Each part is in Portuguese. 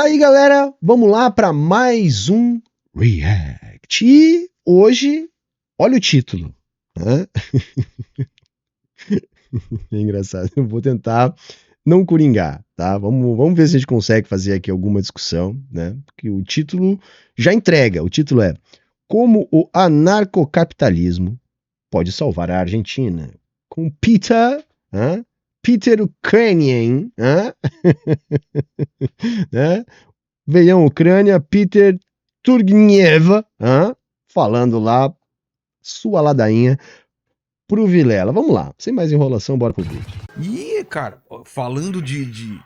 Aí, galera, vamos lá para mais um React. E hoje, olha o título, né? É engraçado, eu vou tentar não coringar, tá? Vamos ver se a gente consegue fazer aqui alguma discussão, né? Porque o título já entrega, o título é Como o anarcocapitalismo pode salvar a Argentina, com Peter, Peter Ukrainian, né? Veião Ucrânia, Peter Turgniev, falando lá sua ladainha pro Vilela. Vamos lá, sem mais enrolação, bora pros vídeos. E, cara, falando de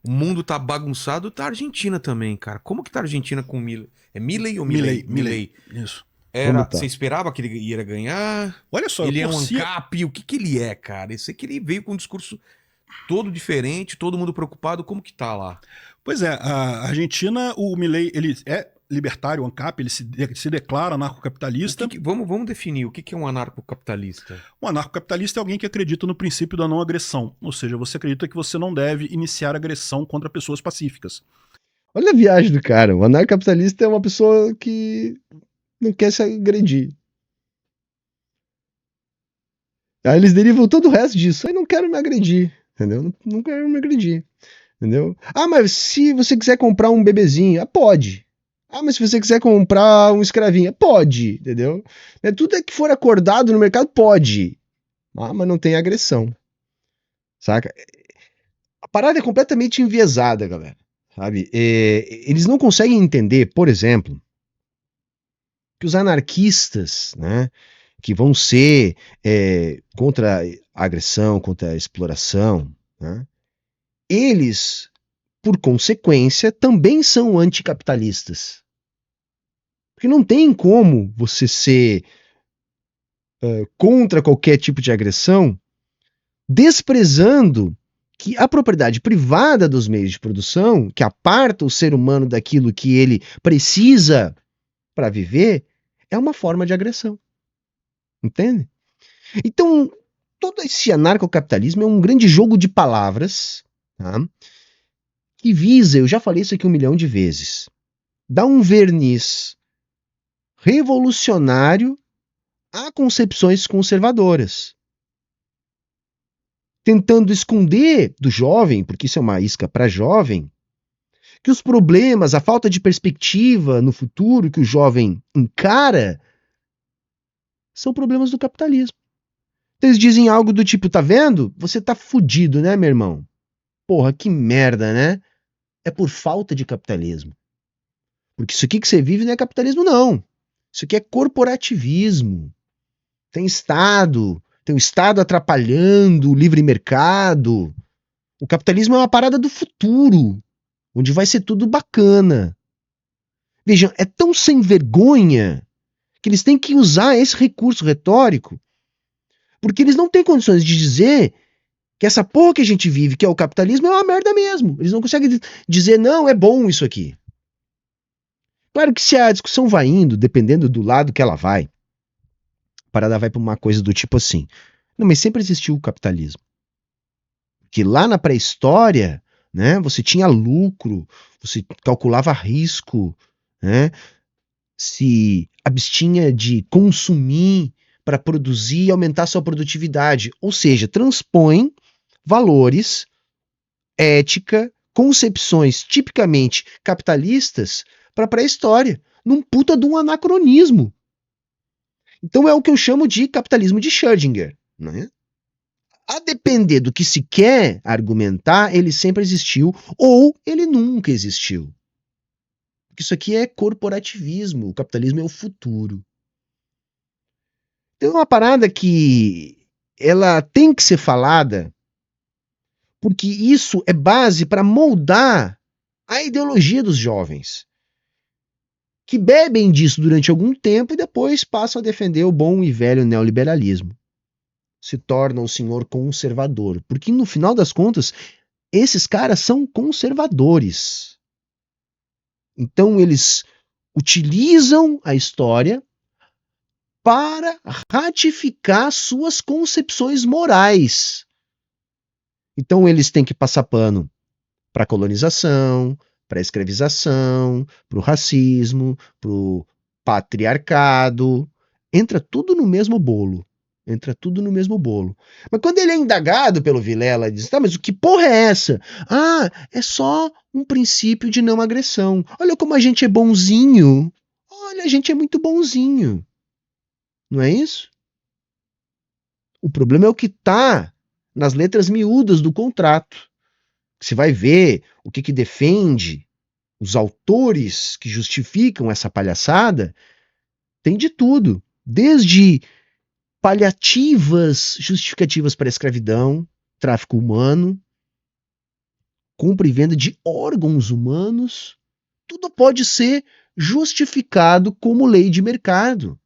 o mundo tá bagunçado, tá a Argentina também, cara. Como que tá a Argentina com o Milei? É Milei ou Milei? Milei. Isso. Você esperava que ele ia ganhar? Olha só, ele é um ANCAP? O que ele é, cara? Eu sei que ele veio com um discurso todo diferente, todo mundo preocupado. Como que tá lá? Pois é, a Argentina, o Milei, ele é libertário, ANCAP, ele se declara anarcocapitalista. Vamos definir o que é um anarcocapitalista. Um anarcocapitalista é alguém que acredita no princípio da não agressão, ou seja, você acredita que você não deve iniciar agressão contra pessoas pacíficas. Olha a viagem do cara, o anarcocapitalista é uma pessoa que não quer se agredir. Aí eles derivam todo o resto disso, aí não quero me agredir, entendeu? Não quero me agredir, entendeu? Ah, mas se você quiser comprar um bebezinho, pode. Ah, mas se você quiser comprar um escravinho, pode, entendeu? Tudo é que for acordado no mercado, pode. Ah, mas não tem agressão. Saca? A parada é completamente enviesada, galera. Sabe? Eles não conseguem entender, por exemplo, que os anarquistas, né, que vão ser contra a agressão, contra a exploração, né, eles, por consequência, também são anticapitalistas. Porque não tem como você ser contra qualquer tipo de agressão, desprezando que a propriedade privada dos meios de produção, que aparta o ser humano daquilo que ele precisa para viver, é uma forma de agressão. Entende? Então, todo esse anarcocapitalismo é um grande jogo de palavras, tá? Que visa, eu já falei isso aqui 1 milhão de vezes, dar um verniz revolucionário a concepções conservadoras, tentando esconder do jovem, porque isso é uma isca para jovem, que os problemas, a falta de perspectiva no futuro que o jovem encara são problemas do capitalismo. Eles dizem algo do tipo, tá vendo? Você tá fudido, né, meu irmão? Porra, que merda, né? É por falta de capitalismo. Porque isso aqui que você vive não é capitalismo, não. Isso aqui é corporativismo. Tem o Estado atrapalhando o livre mercado. O capitalismo é uma parada do futuro, onde vai ser tudo bacana. Vejam, é tão sem vergonha que eles têm que usar esse recurso retórico, porque eles não têm condições de dizer que essa porra que a gente vive, que é o capitalismo, é uma merda mesmo. Eles não conseguem dizer, não, é bom isso aqui. Claro que se a discussão vai indo, dependendo do lado que ela vai, a parada vai para uma coisa do tipo assim, não, mas sempre existiu o capitalismo. Que lá na pré-história, né, você tinha lucro, você calculava risco, né, se abstinha de consumir para produzir e aumentar sua produtividade. Ou seja, transpõe valores, ética, concepções tipicamente capitalistas para a pré-história, num puta de um anacronismo. Então é o que eu chamo de capitalismo de Schrödinger, né? A depender do que se quer argumentar, ele sempre existiu ou ele nunca existiu. Isso aqui é corporativismo, o capitalismo é o futuro. Então é uma parada que ela tem que ser falada porque isso é base para moldar a ideologia dos jovens, que bebem disso durante algum tempo e depois passam a defender o bom e velho neoliberalismo. Se torna um senhor conservador, porque no final das contas, esses caras são conservadores. Então eles utilizam a história para ratificar suas concepções morais. Então eles têm que passar pano para a colonização, para a escravização, para o racismo, para o patriarcado. Entra tudo no mesmo bolo. Entra tudo no mesmo bolo. Mas quando ele é indagado pelo Vilela, ele diz, tá, mas que porra é essa? Ah, é só um princípio de não agressão. Olha como a gente é bonzinho. Olha, a gente é muito bonzinho. Não é isso? O problema é o que está nas letras miúdas do contrato. Você vai ver o que defende os autores que justificam essa palhaçada, tem de tudo. Desde paliativas justificativas para a escravidão, tráfico humano, compra e venda de órgãos humanos, tudo pode ser justificado como lei de mercado.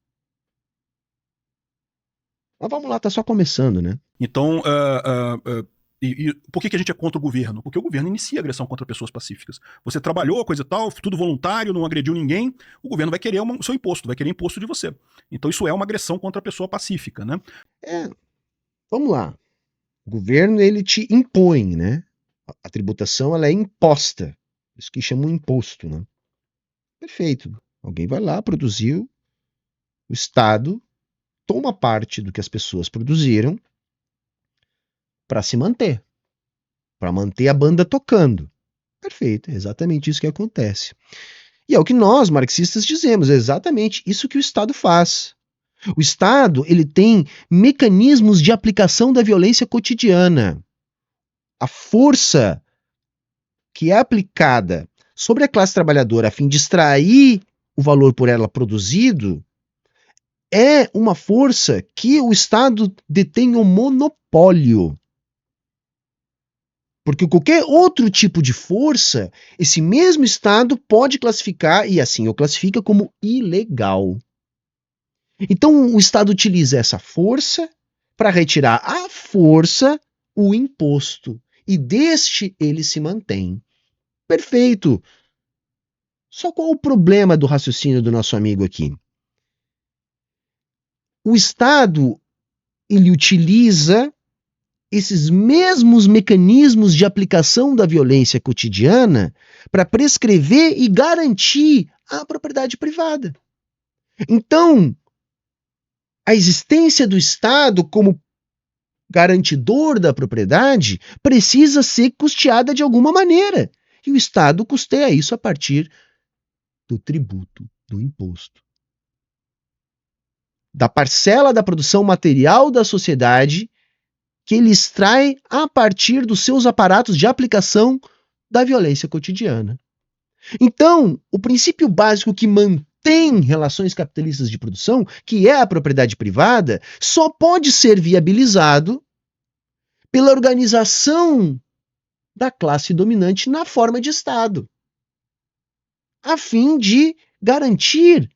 Mas vamos lá, tá só começando, né? Então, por que a gente é contra o governo? Porque o governo inicia agressão contra pessoas pacíficas. Você trabalhou, coisa e tal, tudo voluntário, não agrediu ninguém, o governo vai querer o seu imposto, vai querer imposto de você. Então isso é uma agressão contra a pessoa pacífica, né? Vamos lá. O governo, ele te impõe, né? A tributação, ela é imposta. Isso que chama um imposto, né? Perfeito. Alguém vai lá, produziu, o Estado toma parte do que as pessoas produziram para se manter, para manter a banda tocando. Perfeito, é exatamente isso que acontece. E é o que nós, marxistas, dizemos, é exatamente isso que o Estado faz. O Estado, ele tem mecanismos de aplicação da violência cotidiana. A força que é aplicada sobre a classe trabalhadora a fim de extrair o valor por ela produzido é uma força que o Estado detém o monopólio. Porque qualquer outro tipo de força, esse mesmo Estado pode classificar, e assim o classifica como ilegal. Então o Estado utiliza essa força para retirar à força o imposto. E deste ele se mantém. Perfeito. Só qual o problema do raciocínio do nosso amigo aqui? O Estado, ele utiliza esses mesmos mecanismos de aplicação da violência cotidiana para prescrever e garantir a propriedade privada. Então, a existência do Estado como garantidor da propriedade precisa ser custeada de alguma maneira. E o Estado custeia isso a partir do tributo, do imposto. Da parcela da produção material da sociedade que ele extrai a partir dos seus aparatos de aplicação da violência cotidiana. Então, o princípio básico que mantém relações capitalistas de produção, que é a propriedade privada, só pode ser viabilizado pela organização da classe dominante na forma de Estado, a fim de garantir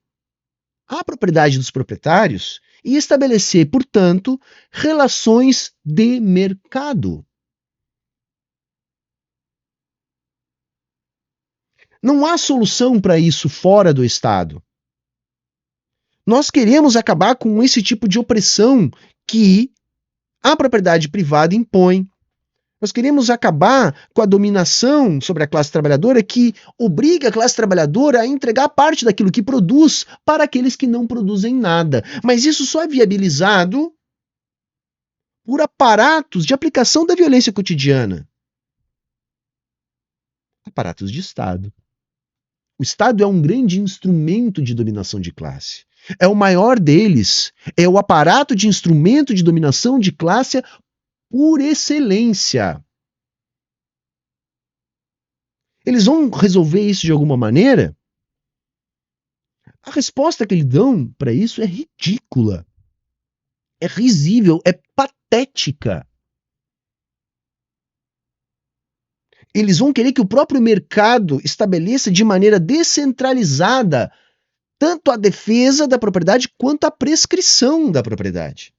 a propriedade dos proprietários e estabelecer, portanto, relações de mercado. Não há solução para isso fora do Estado. Nós queremos acabar com esse tipo de opressão que a propriedade privada impõe. Nós queremos acabar com a dominação sobre a classe trabalhadora que obriga a classe trabalhadora a entregar parte daquilo que produz para aqueles que não produzem nada. Mas isso só é viabilizado por aparatos de aplicação da violência cotidiana. Aparatos de Estado. O Estado é um grande instrumento de dominação de classe. É o maior deles. É o aparato de instrumento de dominação de classe por excelência. Eles vão resolver isso de alguma maneira? A resposta que eles dão para isso é ridícula. É risível, é patética. Eles vão querer que o próprio mercado estabeleça de maneira descentralizada tanto a defesa da propriedade quanto a prescrição da propriedade.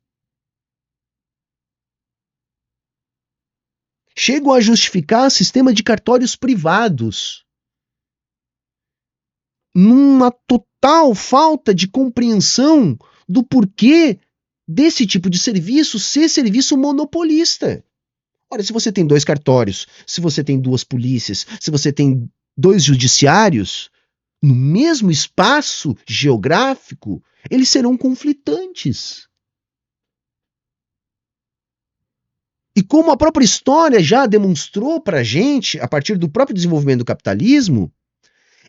Chegam a justificar sistema de cartórios privados numa total falta de compreensão do porquê desse tipo de serviço ser serviço monopolista. Olha, se você tem 2 cartórios, se você tem 2 polícias, se você tem dois judiciários, no mesmo espaço geográfico, eles serão conflitantes. E como a própria história já demonstrou para a gente, a partir do próprio desenvolvimento do capitalismo,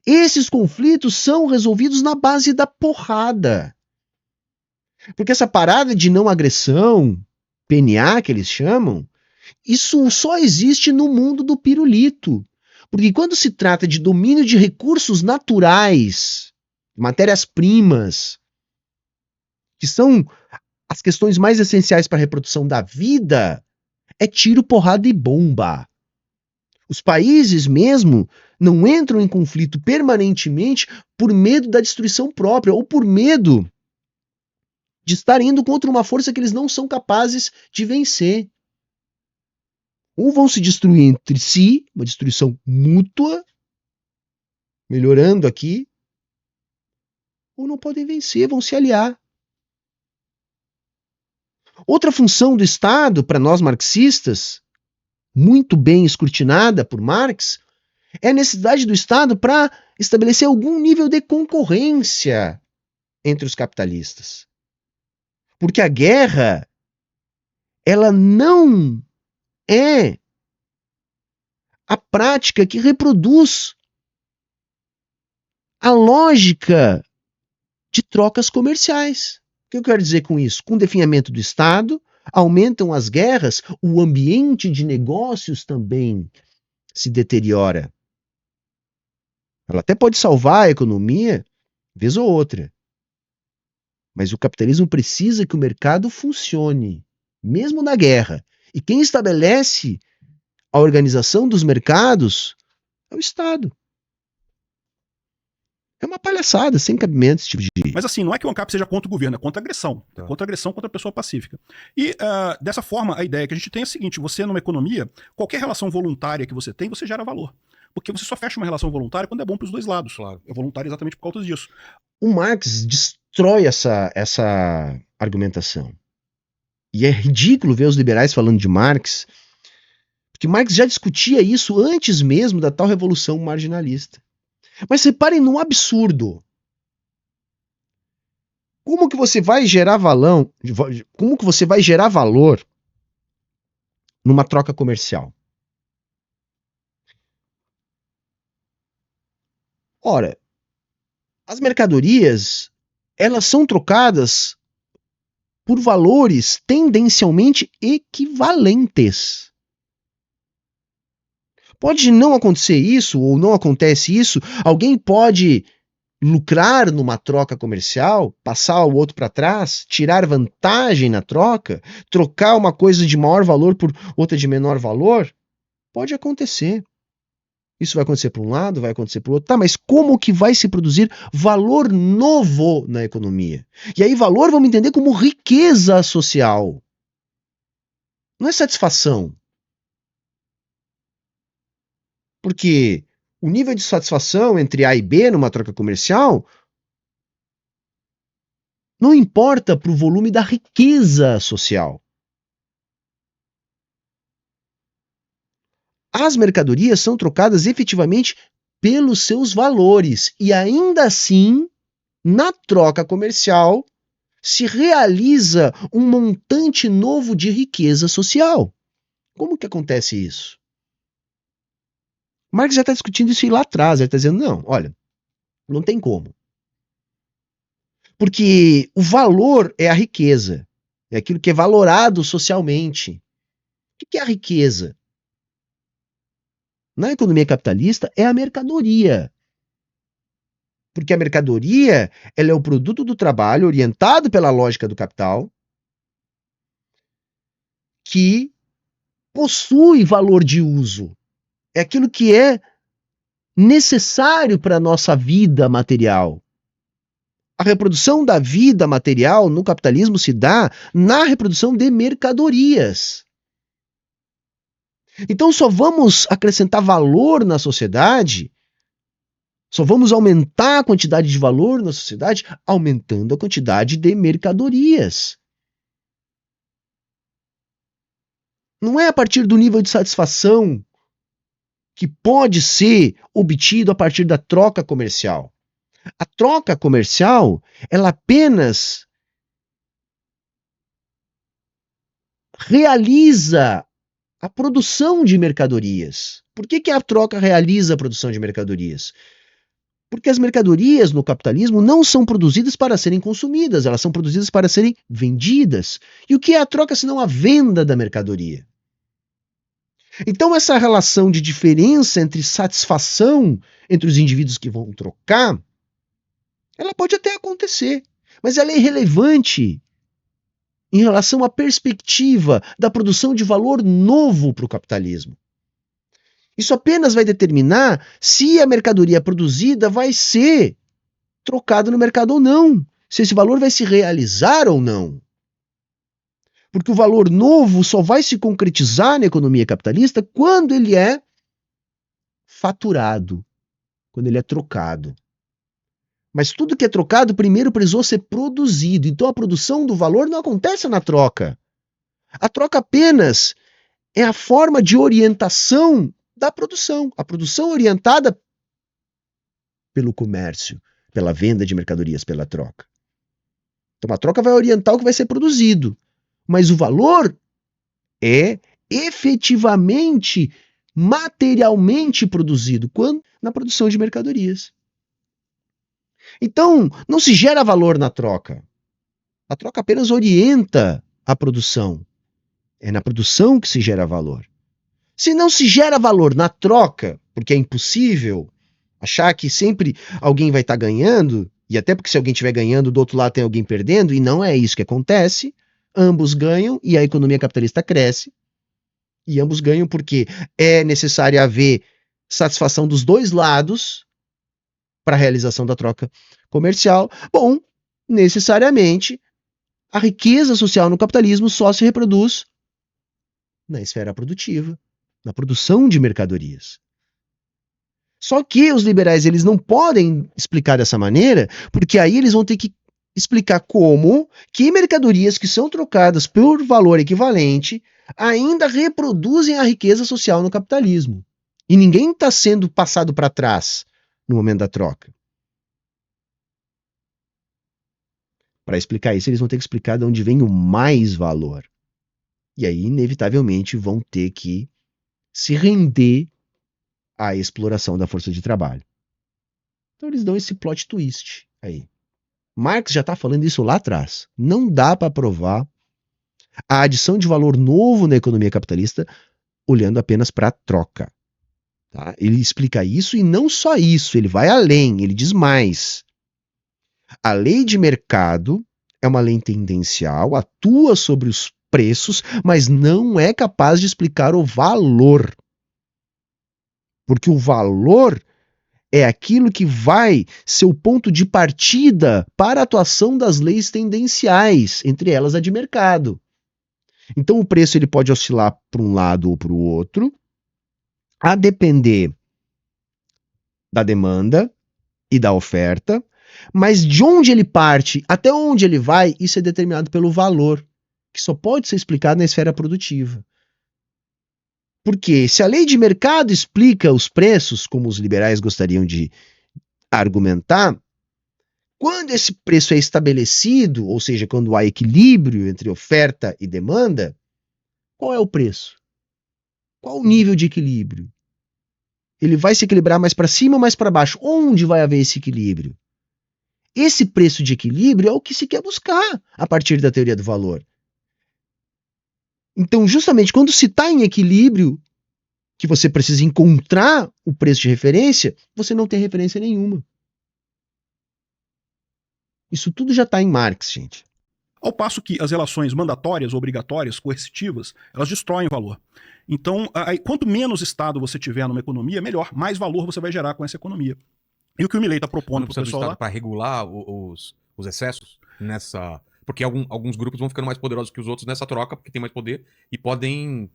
esses conflitos são resolvidos na base da porrada. Porque essa parada de não agressão, PNA que eles chamam, isso só existe no mundo do pirulito. Porque quando se trata de domínio de recursos naturais, matérias-primas, que são as questões mais essenciais para a reprodução da vida, é tiro, porrada e bomba. Os países mesmo não entram em conflito permanentemente por medo da destruição própria ou por medo de estar indo contra uma força que eles não são capazes de vencer. Ou vão se destruir entre si, uma destruição mútua, melhorando aqui, ou não podem vencer, vão se aliar. Outra função do Estado, para nós marxistas, muito bem escrutinada por Marx, é a necessidade do Estado para estabelecer algum nível de concorrência entre os capitalistas. Porque a guerra, ela não é a prática que reproduz a lógica de trocas comerciais. O que eu quero dizer com isso? Com o definhamento do Estado, aumentam as guerras, o ambiente de negócios também se deteriora. Ela até pode salvar a economia, vez ou outra. Mas o capitalismo precisa que o mercado funcione, mesmo na guerra. E quem estabelece a organização dos mercados é o Estado. É uma palhaçada, sem cabimento esse tipo de... Mas assim, não é que o ANCAP seja contra o governo, é contra a agressão. É contra a agressão contra a pessoa pacífica. E dessa forma, a ideia que a gente tem é a seguinte: você numa economia, qualquer relação voluntária que você tem, você gera valor. Porque você só fecha uma relação voluntária quando é bom para os dois lados. Claro. É voluntário exatamente por causa disso. O Marx destrói essa argumentação. E é ridículo ver os liberais falando de Marx, porque Marx já discutia isso antes mesmo da tal revolução marginalista. Mas reparem num absurdo. Como que você vai gerar valor? Como que você vai gerar valor numa troca comercial? Ora, as mercadorias, elas são trocadas por valores tendencialmente equivalentes. Pode não acontecer isso, ou não acontece isso, alguém pode lucrar numa troca comercial, passar o outro para trás, tirar vantagem na troca, trocar uma coisa de maior valor por outra de menor valor? Pode acontecer. Isso vai acontecer para um lado, vai acontecer para o outro. Tá, mas como que vai se produzir valor novo na economia? E aí valor vamos entender como riqueza social. Não é satisfação. Porque o nível de satisfação entre A e B numa troca comercial não importa para o volume da riqueza social. As mercadorias são trocadas efetivamente pelos seus valores e ainda assim, na troca comercial, se realiza um montante novo de riqueza social. Como que acontece isso? Marx já está discutindo isso aí lá atrás, ele está dizendo, não, olha, não tem como. Porque o valor é a riqueza, é aquilo que é valorado socialmente. O que é a riqueza? Na economia capitalista é a mercadoria. Porque a mercadoria, ela é o produto do trabalho orientado pela lógica do capital que possui valor de uso. É aquilo que é necessário para a nossa vida material. A reprodução da vida material no capitalismo se dá na reprodução de mercadorias. Então só vamos acrescentar valor na sociedade, só vamos aumentar a quantidade de valor na sociedade aumentando a quantidade de mercadorias. Não é a partir do nível de satisfação que pode ser obtido a partir da troca comercial. A troca comercial, ela apenas realiza a produção de mercadorias. Por que a troca realiza a produção de mercadorias? Porque as mercadorias no capitalismo não são produzidas para serem consumidas, elas são produzidas para serem vendidas. E o que é a troca senão a venda da mercadoria? Então essa relação de diferença entre satisfação entre os indivíduos que vão trocar, ela pode até acontecer, mas ela é irrelevante em relação à perspectiva da produção de valor novo para o capitalismo. Isso apenas vai determinar se a mercadoria produzida vai ser trocada no mercado ou não, se esse valor vai se realizar ou não. Porque o valor novo só vai se concretizar na economia capitalista quando ele é faturado, quando ele é trocado. Mas tudo que é trocado primeiro precisou ser produzido. Então a produção do valor não acontece na troca. A troca apenas é a forma de orientação da produção. A produção orientada pelo comércio, pela venda de mercadorias, pela troca. Então a troca vai orientar o que vai ser produzido. Mas o valor é efetivamente, materialmente produzido quando? Na produção de mercadorias. Então, não se gera valor na troca. A troca apenas orienta a produção. É na produção que se gera valor. Se não se gera valor na troca, porque é impossível achar que sempre alguém vai estar ganhando, e até porque se alguém estiver ganhando, do outro lado tem alguém perdendo, e não é isso que acontece, ambos ganham e a economia capitalista cresce. E ambos ganham porque é necessário haver satisfação dos dois lados para a realização da troca comercial. Bom, necessariamente, a riqueza social no capitalismo só se reproduz na esfera produtiva, na produção de mercadorias. Só que os liberais eles não podem explicar dessa maneira, porque aí eles vão ter que explicar como que mercadorias que são trocadas por valor equivalente ainda reproduzem a riqueza social no capitalismo. E ninguém está sendo passado para trás no momento da troca. Para explicar isso, eles vão ter que explicar de onde vem o mais valor. E aí, inevitavelmente, vão ter que se render à exploração da força de trabalho. Então eles dão esse plot twist aí. Marx já está falando isso lá atrás. Não dá para provar a adição de valor novo na economia capitalista olhando apenas para a troca. Tá? Ele explica isso e não só isso, ele vai além, ele diz mais. A lei de mercado é uma lei tendencial, atua sobre os preços, mas não é capaz de explicar o valor. Porque o valor é aquilo que vai ser o ponto de partida para a atuação das leis tendenciais, entre elas a de mercado. Então o preço ele pode oscilar para um lado ou para o outro, a depender da demanda e da oferta, mas de onde ele parte, até onde ele vai, isso é determinado pelo valor, que só pode ser explicado na esfera produtiva. Porque se a lei de mercado explica os preços, como os liberais gostariam de argumentar, quando esse preço é estabelecido, ou seja, quando há equilíbrio entre oferta e demanda, qual é o preço? Qual o nível de equilíbrio? Ele vai se equilibrar mais para cima ou mais para baixo? Onde vai haver esse equilíbrio? Esse preço de equilíbrio é o que se quer buscar a partir da teoria do valor. Então, justamente quando se está em equilíbrio, que você precisa encontrar o preço de referência, você não tem referência nenhuma. Isso tudo já está em Marx, gente. Ao passo que as relações mandatórias, obrigatórias, coercitivas, elas destroem valor. Então, quanto menos Estado você tiver numa economia, melhor, mais valor você vai gerar com essa economia. E o que o Milei está propondo para o pessoal lá... para regular os excessos nessa... Porque alguns grupos vão ficando mais poderosos que os outros nessa troca, porque tem mais poder e podem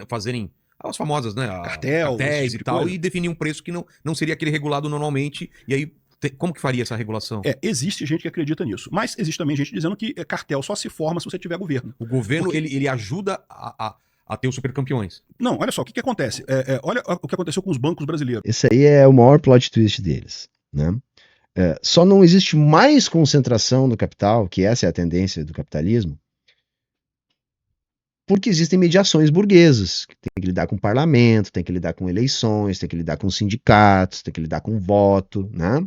fazerem as famosas, né? Cartéis tipo e tal, e definir um preço que não seria aquele regulado normalmente. E aí, como que faria essa regulação? Existe gente que acredita nisso. Mas existe também gente dizendo que cartel só se forma se você tiver governo. O governo, ele ajuda a ter os supercampeões. Não, olha só, o que acontece? Olha o que aconteceu com os bancos brasileiros. Esse aí é o maior plot twist deles, né? Só não existe mais concentração no capital, que essa é a tendência do capitalismo, porque existem mediações burguesas, que tem que lidar com o parlamento, tem que lidar com eleições, tem que lidar com sindicatos, tem que lidar com voto, né?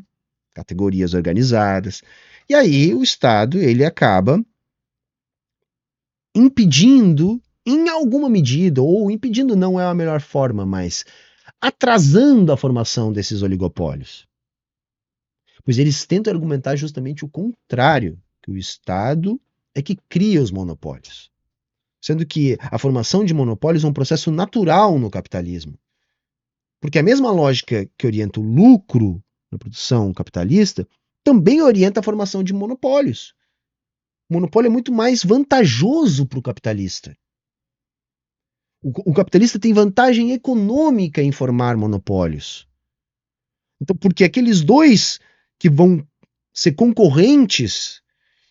Categorias organizadas. E aí o Estado, ele acaba impedindo, em alguma medida, ou impedindo não é a melhor forma, mas atrasando a formação desses oligopólios. Pois eles tentam argumentar justamente o contrário, que o Estado é que cria os monopólios. Sendo que a formação de monopólios é um processo natural no capitalismo. Porque a mesma lógica que orienta o lucro na produção capitalista também orienta a formação de monopólios. O monopólio é muito mais vantajoso para o capitalista. O capitalista tem vantagem econômica em formar monopólios. Então, porque aqueles dois que vão ser concorrentes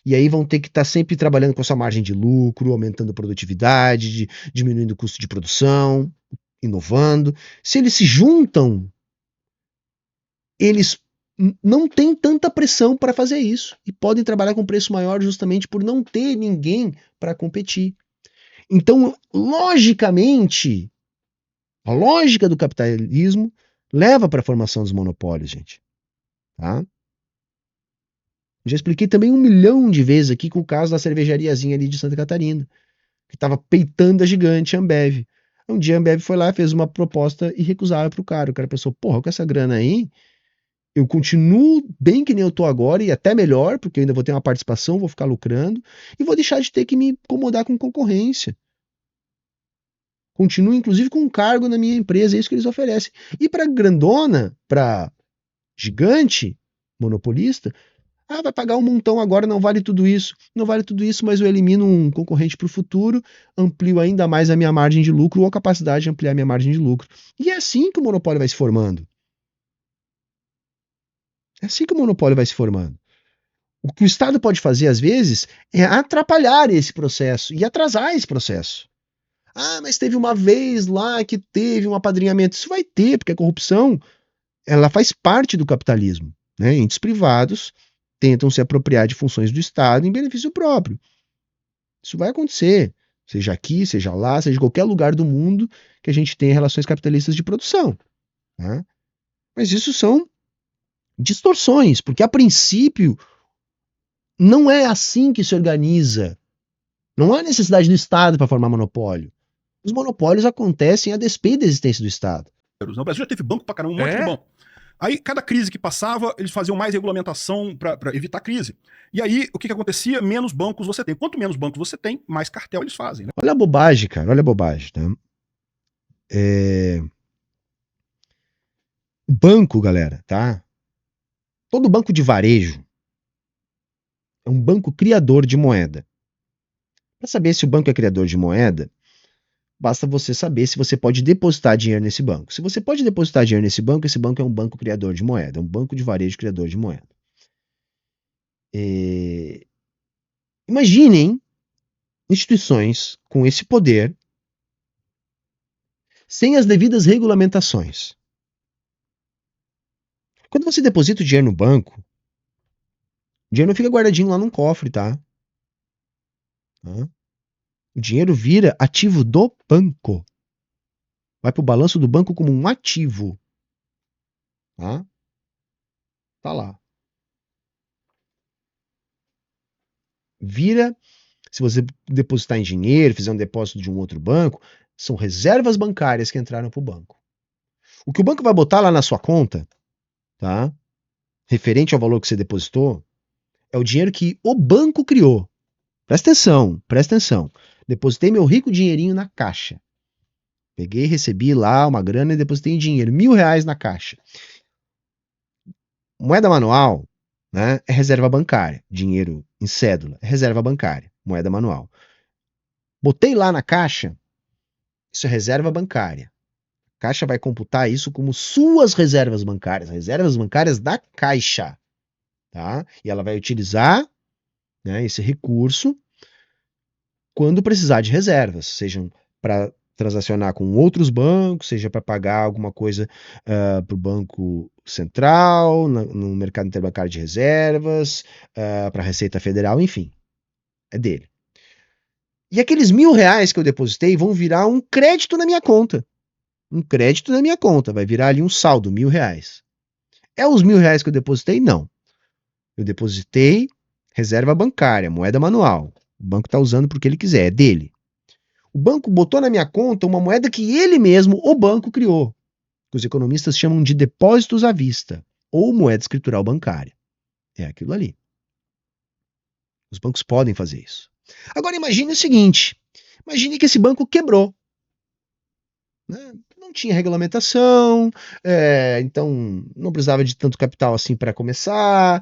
e aí vão ter que estar sempre trabalhando com a sua margem de lucro, aumentando a produtividade, diminuindo o custo de produção, inovando. Se eles se juntam, eles não têm tanta pressão para fazer isso e podem trabalhar com preço maior justamente por não ter ninguém para competir. Então, logicamente, a lógica do capitalismo leva para a formação dos monopólios, gente. Tá? Já expliquei também 1 milhão de vezes aqui com o caso da cervejariazinha ali de Santa Catarina, que estava peitando a gigante Ambev. Um dia a Ambev foi lá, fez uma proposta irrecusável para o cara. O cara pensou, porra, com essa grana aí, eu continuo bem que nem eu tô agora e até melhor, porque eu ainda vou ter uma participação, vou ficar lucrando, e vou deixar de ter que me incomodar com concorrência. Continuo, inclusive, com um cargo na minha empresa, é isso que eles oferecem. E para grandona, para gigante, monopolista, vai pagar um montão agora, não vale tudo isso. Não vale tudo isso, mas eu elimino um concorrente para o futuro, amplio ainda mais a minha margem de lucro ou a capacidade de ampliar a minha margem de lucro. E é assim que o monopólio vai se formando. É assim que o monopólio vai se formando. O que o Estado pode fazer, às vezes, é atrapalhar esse processo e atrasar esse processo. Mas teve uma vez lá que teve um apadrinhamento. Isso vai ter, porque a corrupção ela faz parte do capitalismo. Né? Entes privados tentam se apropriar de funções do Estado em benefício próprio. Isso vai acontecer, seja aqui, seja lá, seja em qualquer lugar do mundo que a gente tenha relações capitalistas de produção. Tá? Mas isso são distorções, porque a princípio não é assim que se organiza. Não há necessidade do Estado para formar monopólio. Os monopólios acontecem a despeito da existência do Estado. O Brasil já teve banco pra caramba, um monte de banco. Aí, cada crise que passava, eles faziam mais regulamentação para evitar crise. E aí, o que acontecia? Menos bancos você tem. Quanto menos bancos você tem, mais cartel eles fazem. Né? Olha a bobagem, cara. Olha a bobagem. Tá? O banco, galera, tá? Todo banco de varejo é um banco criador de moeda. Para saber se o banco é criador de moeda, basta você saber se você pode depositar dinheiro nesse banco. Se você pode depositar dinheiro nesse banco, esse banco é um banco criador de moeda, é um banco de varejo criador de moeda. Imaginem instituições com esse poder sem as devidas regulamentações. Quando você deposita o dinheiro no banco, o dinheiro não fica guardadinho lá num cofre, tá? O dinheiro vira ativo do banco. Vai para o balanço do banco como um ativo. Tá lá. Vira, se você depositar em dinheiro, fizer um depósito de um outro banco, são reservas bancárias que entraram para o banco. O que o banco vai botar lá na sua conta, tá? Referente ao valor que você depositou, é o dinheiro que o banco criou. Presta atenção, presta atenção. Depositei meu rico dinheirinho na caixa. Peguei, recebi lá uma grana e depositei em dinheiro, R$1.000 na caixa. Moeda manual, né, é reserva bancária. Dinheiro em cédula é reserva bancária, moeda manual. Botei lá na caixa, isso é reserva bancária. A caixa vai computar isso como suas reservas bancárias da caixa. Tá? E ela vai utilizar, né, esse recurso quando precisar de reservas, sejam para transacionar com outros bancos, seja para pagar alguma coisa para o Banco Central, no mercado interbancário de reservas, para a Receita Federal, enfim, é dele. E aqueles R$1.000 que eu depositei vão virar um crédito na minha conta. Um crédito na minha conta, vai virar ali um saldo, R$1.000. É os R$1.000 que eu depositei? Não. Eu depositei reserva bancária, moeda manual. O banco está usando porque ele quiser, é dele. O banco botou na minha conta uma moeda que ele mesmo, o banco, criou. Que os economistas chamam de depósitos à vista, ou moeda escritural bancária. É aquilo ali. Os bancos podem fazer isso. Agora imagine o seguinte, imagine que esse banco quebrou. Né? Não tinha regulamentação, então não precisava de tanto capital assim para começar,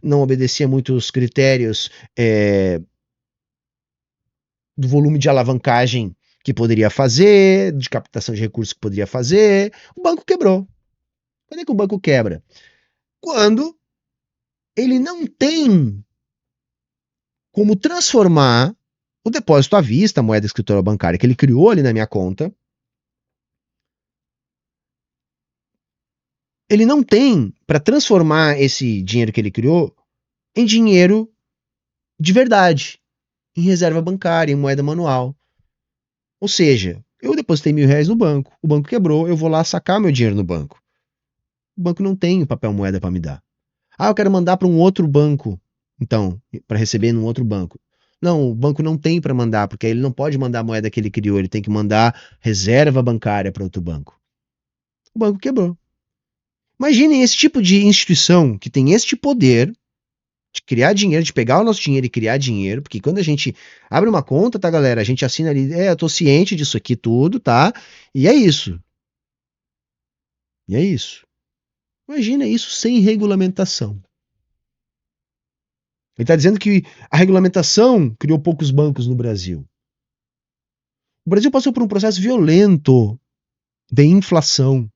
não obedecia muitos critérios do volume de alavancagem que poderia fazer, de captação de recursos que poderia fazer. O banco quebrou. Quando é que o banco quebra? Quando ele não tem como transformar o depósito à vista, a moeda escritural bancária que ele criou ali na minha conta, ele não tem para transformar esse dinheiro que ele criou em dinheiro de verdade, em reserva bancária, em moeda manual. Ou seja, eu depositei R$1.000 no banco, o banco quebrou, eu vou lá sacar meu dinheiro no banco. O banco não tem o papel moeda para me dar. Eu quero mandar para um outro banco, então, para receber num outro banco. Não, o banco não tem para mandar, porque ele não pode mandar a moeda que ele criou, ele tem que mandar reserva bancária para outro banco. O banco quebrou. Imaginem esse tipo de instituição que tem este poder de criar dinheiro, de pegar o nosso dinheiro e criar dinheiro, porque quando a gente abre uma conta, tá, galera, a gente assina ali, eu tô ciente disso aqui tudo, tá? E é isso. E é isso. Imagina isso sem regulamentação. Ele está dizendo que a regulamentação criou poucos bancos no Brasil. O Brasil passou por um processo violento de inflação.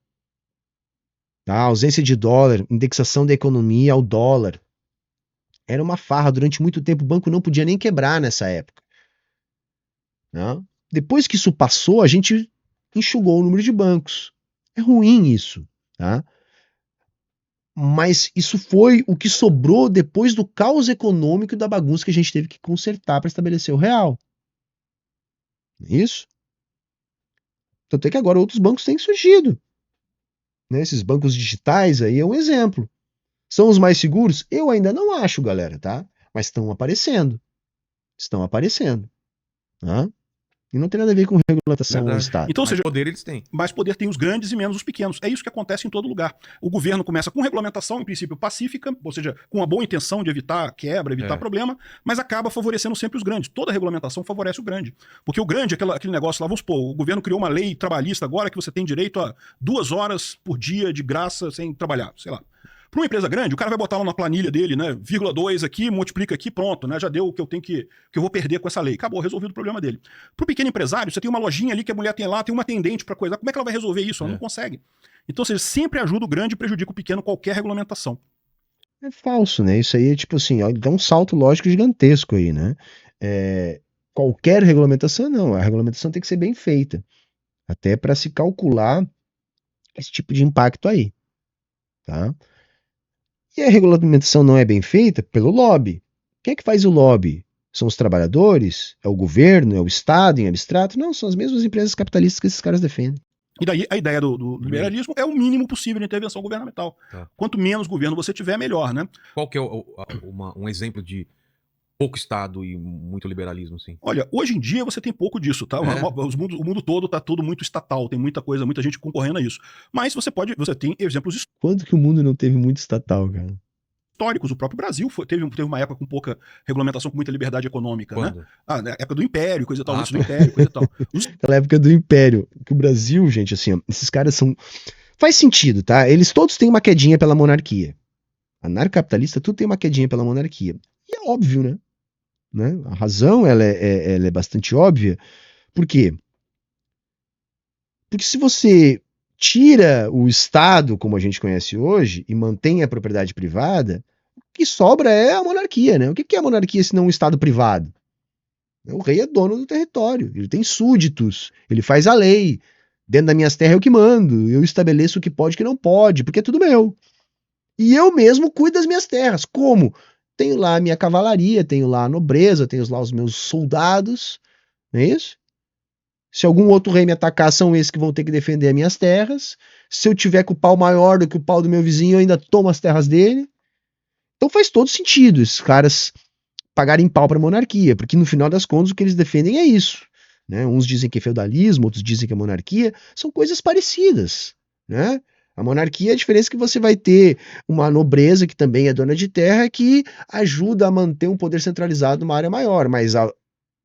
Tá? Ausência de dólar, indexação da economia ao dólar. Era uma farra durante muito tempo. O banco não podia nem quebrar nessa época. Tá? Depois que isso passou, a gente enxugou o número de bancos. É ruim isso. Tá? Mas isso foi o que sobrou depois do caos econômico e da bagunça que a gente teve que consertar para estabelecer o real. Isso? Tanto é que agora outros bancos têm surgido. Né? Esses bancos digitais aí é um exemplo. São os mais seguros? Eu ainda não acho, galera, tá? Mas estão aparecendo. Estão aparecendo. Tá? E não tem nada a ver com regulamentação do Estado. Então, ou seja, mais poder eles têm. Mais poder tem os grandes e menos os pequenos. É isso que acontece em todo lugar. O governo começa com regulamentação, em princípio, pacífica, ou seja, com a boa intenção de evitar quebra, evitar problema, mas acaba favorecendo sempre os grandes. Toda regulamentação favorece o grande. Porque o grande, aquele negócio lá, vamos supor, o governo criou uma lei trabalhista agora que você tem direito a 2 horas por dia de graça sem trabalhar, sei lá. Para uma empresa grande, o cara vai botar lá na planilha dele, né, 0,2 aqui, multiplica aqui, pronto, né, já deu o que eu tenho que eu vou perder com essa lei. Acabou, resolvido o problema dele. Para o pequeno empresário, você tem uma lojinha ali que a mulher tem lá, tem uma atendente para coisa. Como é que ela vai resolver isso? Ela não consegue. Então, ou seja, sempre ajuda o grande e prejudica o pequeno qualquer regulamentação. É falso, né? Isso aí é tipo assim, dá um salto lógico gigantesco aí, né? Qualquer regulamentação, não. A regulamentação tem que ser bem feita. Até para se calcular esse tipo de impacto aí. Tá? E a regulamentação não é bem feita pelo lobby. Quem é que faz o lobby? São os trabalhadores? É o governo? É o Estado em abstrato? Não, são as mesmas empresas capitalistas que esses caras defendem. E daí a ideia do liberalismo é o mínimo possível de intervenção governamental. Tá. Quanto menos governo você tiver, melhor, né? Qual que é um exemplo de pouco Estado e muito liberalismo, assim? Olha, hoje em dia você tem pouco disso, tá? O mundo todo tá tudo muito estatal, tem muita coisa, muita gente concorrendo a isso. Mas você tem exemplos históricos. Quando que o mundo não teve muito estatal, cara? Históricos, o próprio Brasil teve uma época com pouca regulamentação, com muita liberdade econômica, Quando? Né? Na época do Império, coisa e tal, do Império, coisa e tal. Naquela época do Império, que o Brasil, gente, assim, ó, esses caras são... Faz sentido, tá? Eles todos têm uma quedinha pela monarquia. Anarcocapitalista, tudo tem uma quedinha pela monarquia. E é óbvio, né? A razão, ela é bastante óbvia. Por quê? Porque se você tira o Estado, como a gente conhece hoje, e mantém a propriedade privada, o que sobra é a monarquia, né? O que é a monarquia se não um Estado privado? O rei é dono do território, ele tem súditos, ele faz a lei. Dentro das minhas terras eu que mando, eu estabeleço o que pode e o que não pode, porque é tudo meu. E eu mesmo cuido das minhas terras. Como? Tenho lá a minha cavalaria, tenho lá a nobreza, tenho lá os meus soldados, não é isso? Se algum outro rei me atacar, são esses que vão ter que defender as minhas terras. Se eu tiver com o pau maior do que o pau do meu vizinho, eu ainda tomo as terras dele. Então faz todo sentido esses caras pagarem pau para a monarquia, porque no final das contas o que eles defendem é isso. Né? Uns dizem que é feudalismo, outros dizem que é monarquia. São coisas parecidas. Né? A monarquia, a diferença é que você vai ter uma nobreza que também é dona de terra que ajuda a manter um poder centralizado numa área maior, mas a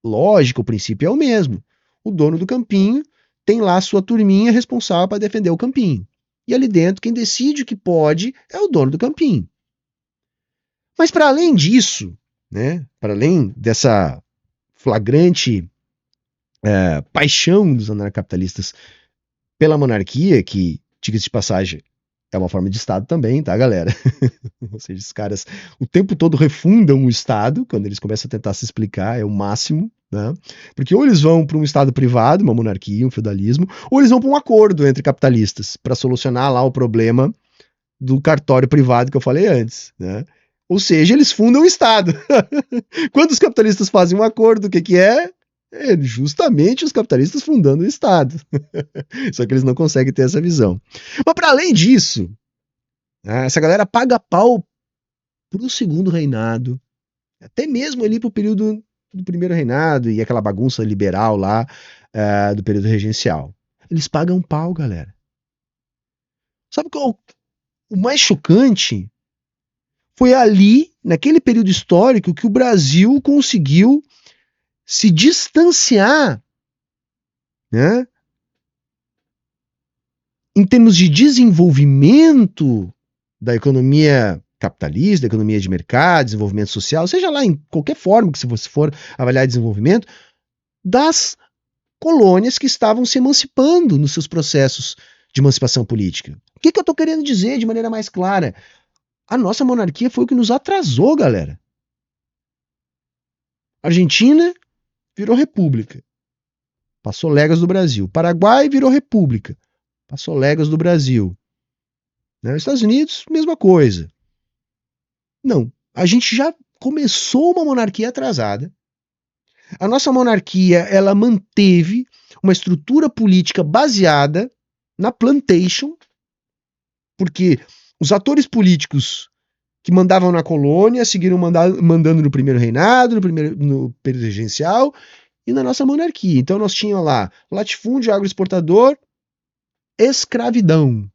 lógica, o princípio é o mesmo. O dono do campinho tem lá a sua turminha responsável para defender o campinho. E ali dentro, quem decide o que pode é o dono do campinho. Mas para além disso, né, para além dessa flagrante paixão dos anarcapitalistas pela monarquia, que, diga-se de passagem, é uma forma de Estado também, tá, galera? Ou seja, os caras o tempo todo refundam o Estado, quando eles começam a tentar se explicar, é o máximo, né? Porque ou eles vão para um Estado privado, uma monarquia, um feudalismo, ou eles vão para um acordo entre capitalistas para solucionar lá o problema do cartório privado que eu falei antes, né? Ou seja, eles fundam o Estado. Quando os capitalistas fazem um acordo, o que é? É justamente os capitalistas fundando o Estado. Só que eles não conseguem ter essa visão. Mas para além disso, essa galera paga pau pro segundo reinado, até mesmo ali pro período do primeiro reinado e aquela bagunça liberal lá do período regencial. Eles pagam pau, galera. Sabe qual o mais chocante? Foi ali, naquele período histórico, que o Brasil conseguiu se distanciar, né, em termos de desenvolvimento da economia capitalista, da economia de mercado, desenvolvimento social, seja lá em qualquer forma que você for avaliar desenvolvimento, das colônias que estavam se emancipando nos seus processos de emancipação política. O que eu estou querendo dizer de maneira mais clara? A nossa monarquia foi o que nos atrasou, galera. A Argentina virou república. Passou léguas do Brasil. O Paraguai virou república. Passou léguas do Brasil. Os Estados Unidos, mesma coisa. Não. A gente já começou uma monarquia atrasada. A nossa monarquia, ela manteve uma estrutura política baseada na plantation, porque os atores políticos que mandavam na colônia seguiram mandando no primeiro reinado, no período regencial e na nossa monarquia. Então nós tínhamos lá latifúndio, agroexportador, escravidão.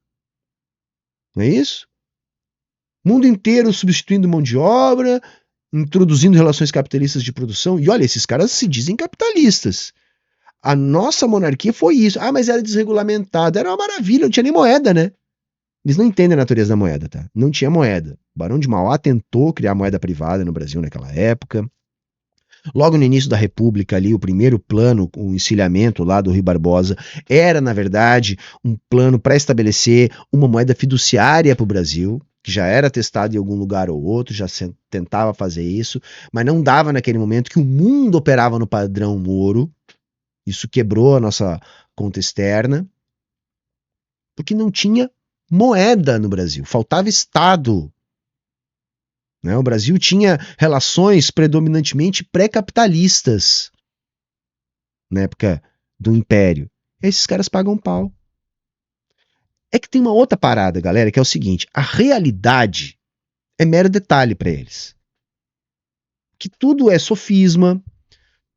Não é isso? Mundo inteiro substituindo mão de obra, introduzindo relações capitalistas de produção. E olha, esses caras se dizem capitalistas. A nossa monarquia foi isso. Ah, mas era desregulamentada. Era uma maravilha, não tinha nem moeda, né? Eles não entendem a natureza da moeda, tá? Não tinha moeda. O Barão de Mauá tentou criar moeda privada no Brasil naquela época. Logo no início da República ali, o primeiro plano, o encilhamento lá do Rui Barbosa, era, na verdade, um plano para estabelecer uma moeda fiduciária para o Brasil, que já era testado em algum lugar ou outro, já tentava fazer isso, mas não dava naquele momento que o mundo operava no padrão ouro. Isso quebrou a nossa conta externa, porque não tinha moeda no Brasil, faltava Estado. O Brasil tinha relações predominantemente pré-capitalistas na época do Império. Esses caras pagam pau. É que tem uma outra parada, galera, que é o seguinte: a realidade é mero detalhe para eles. Que tudo é sofisma,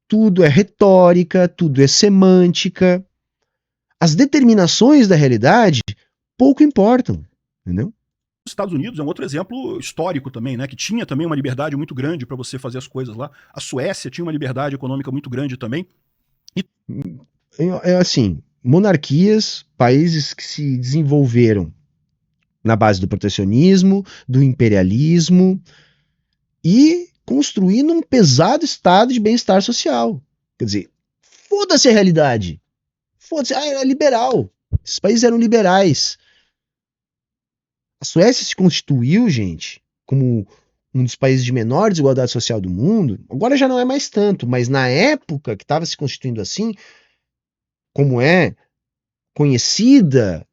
tudo é retórica, tudo é semântica. As determinações da realidade pouco importam, entendeu? Os Estados Unidos é um outro exemplo histórico também, né? Que tinha também uma liberdade muito grande para você fazer as coisas lá. A Suécia tinha uma liberdade econômica muito grande também. É assim, monarquias, países que se desenvolveram na base do protecionismo, do imperialismo e construindo um pesado estado de bem-estar social. Quer dizer, foda-se a realidade. Foda-se, era liberal. Esses países eram liberais. A Suécia se constituiu, gente, como um dos países de menor desigualdade social do mundo, agora já não é mais tanto, mas na época que estava se constituindo assim, como é conhecida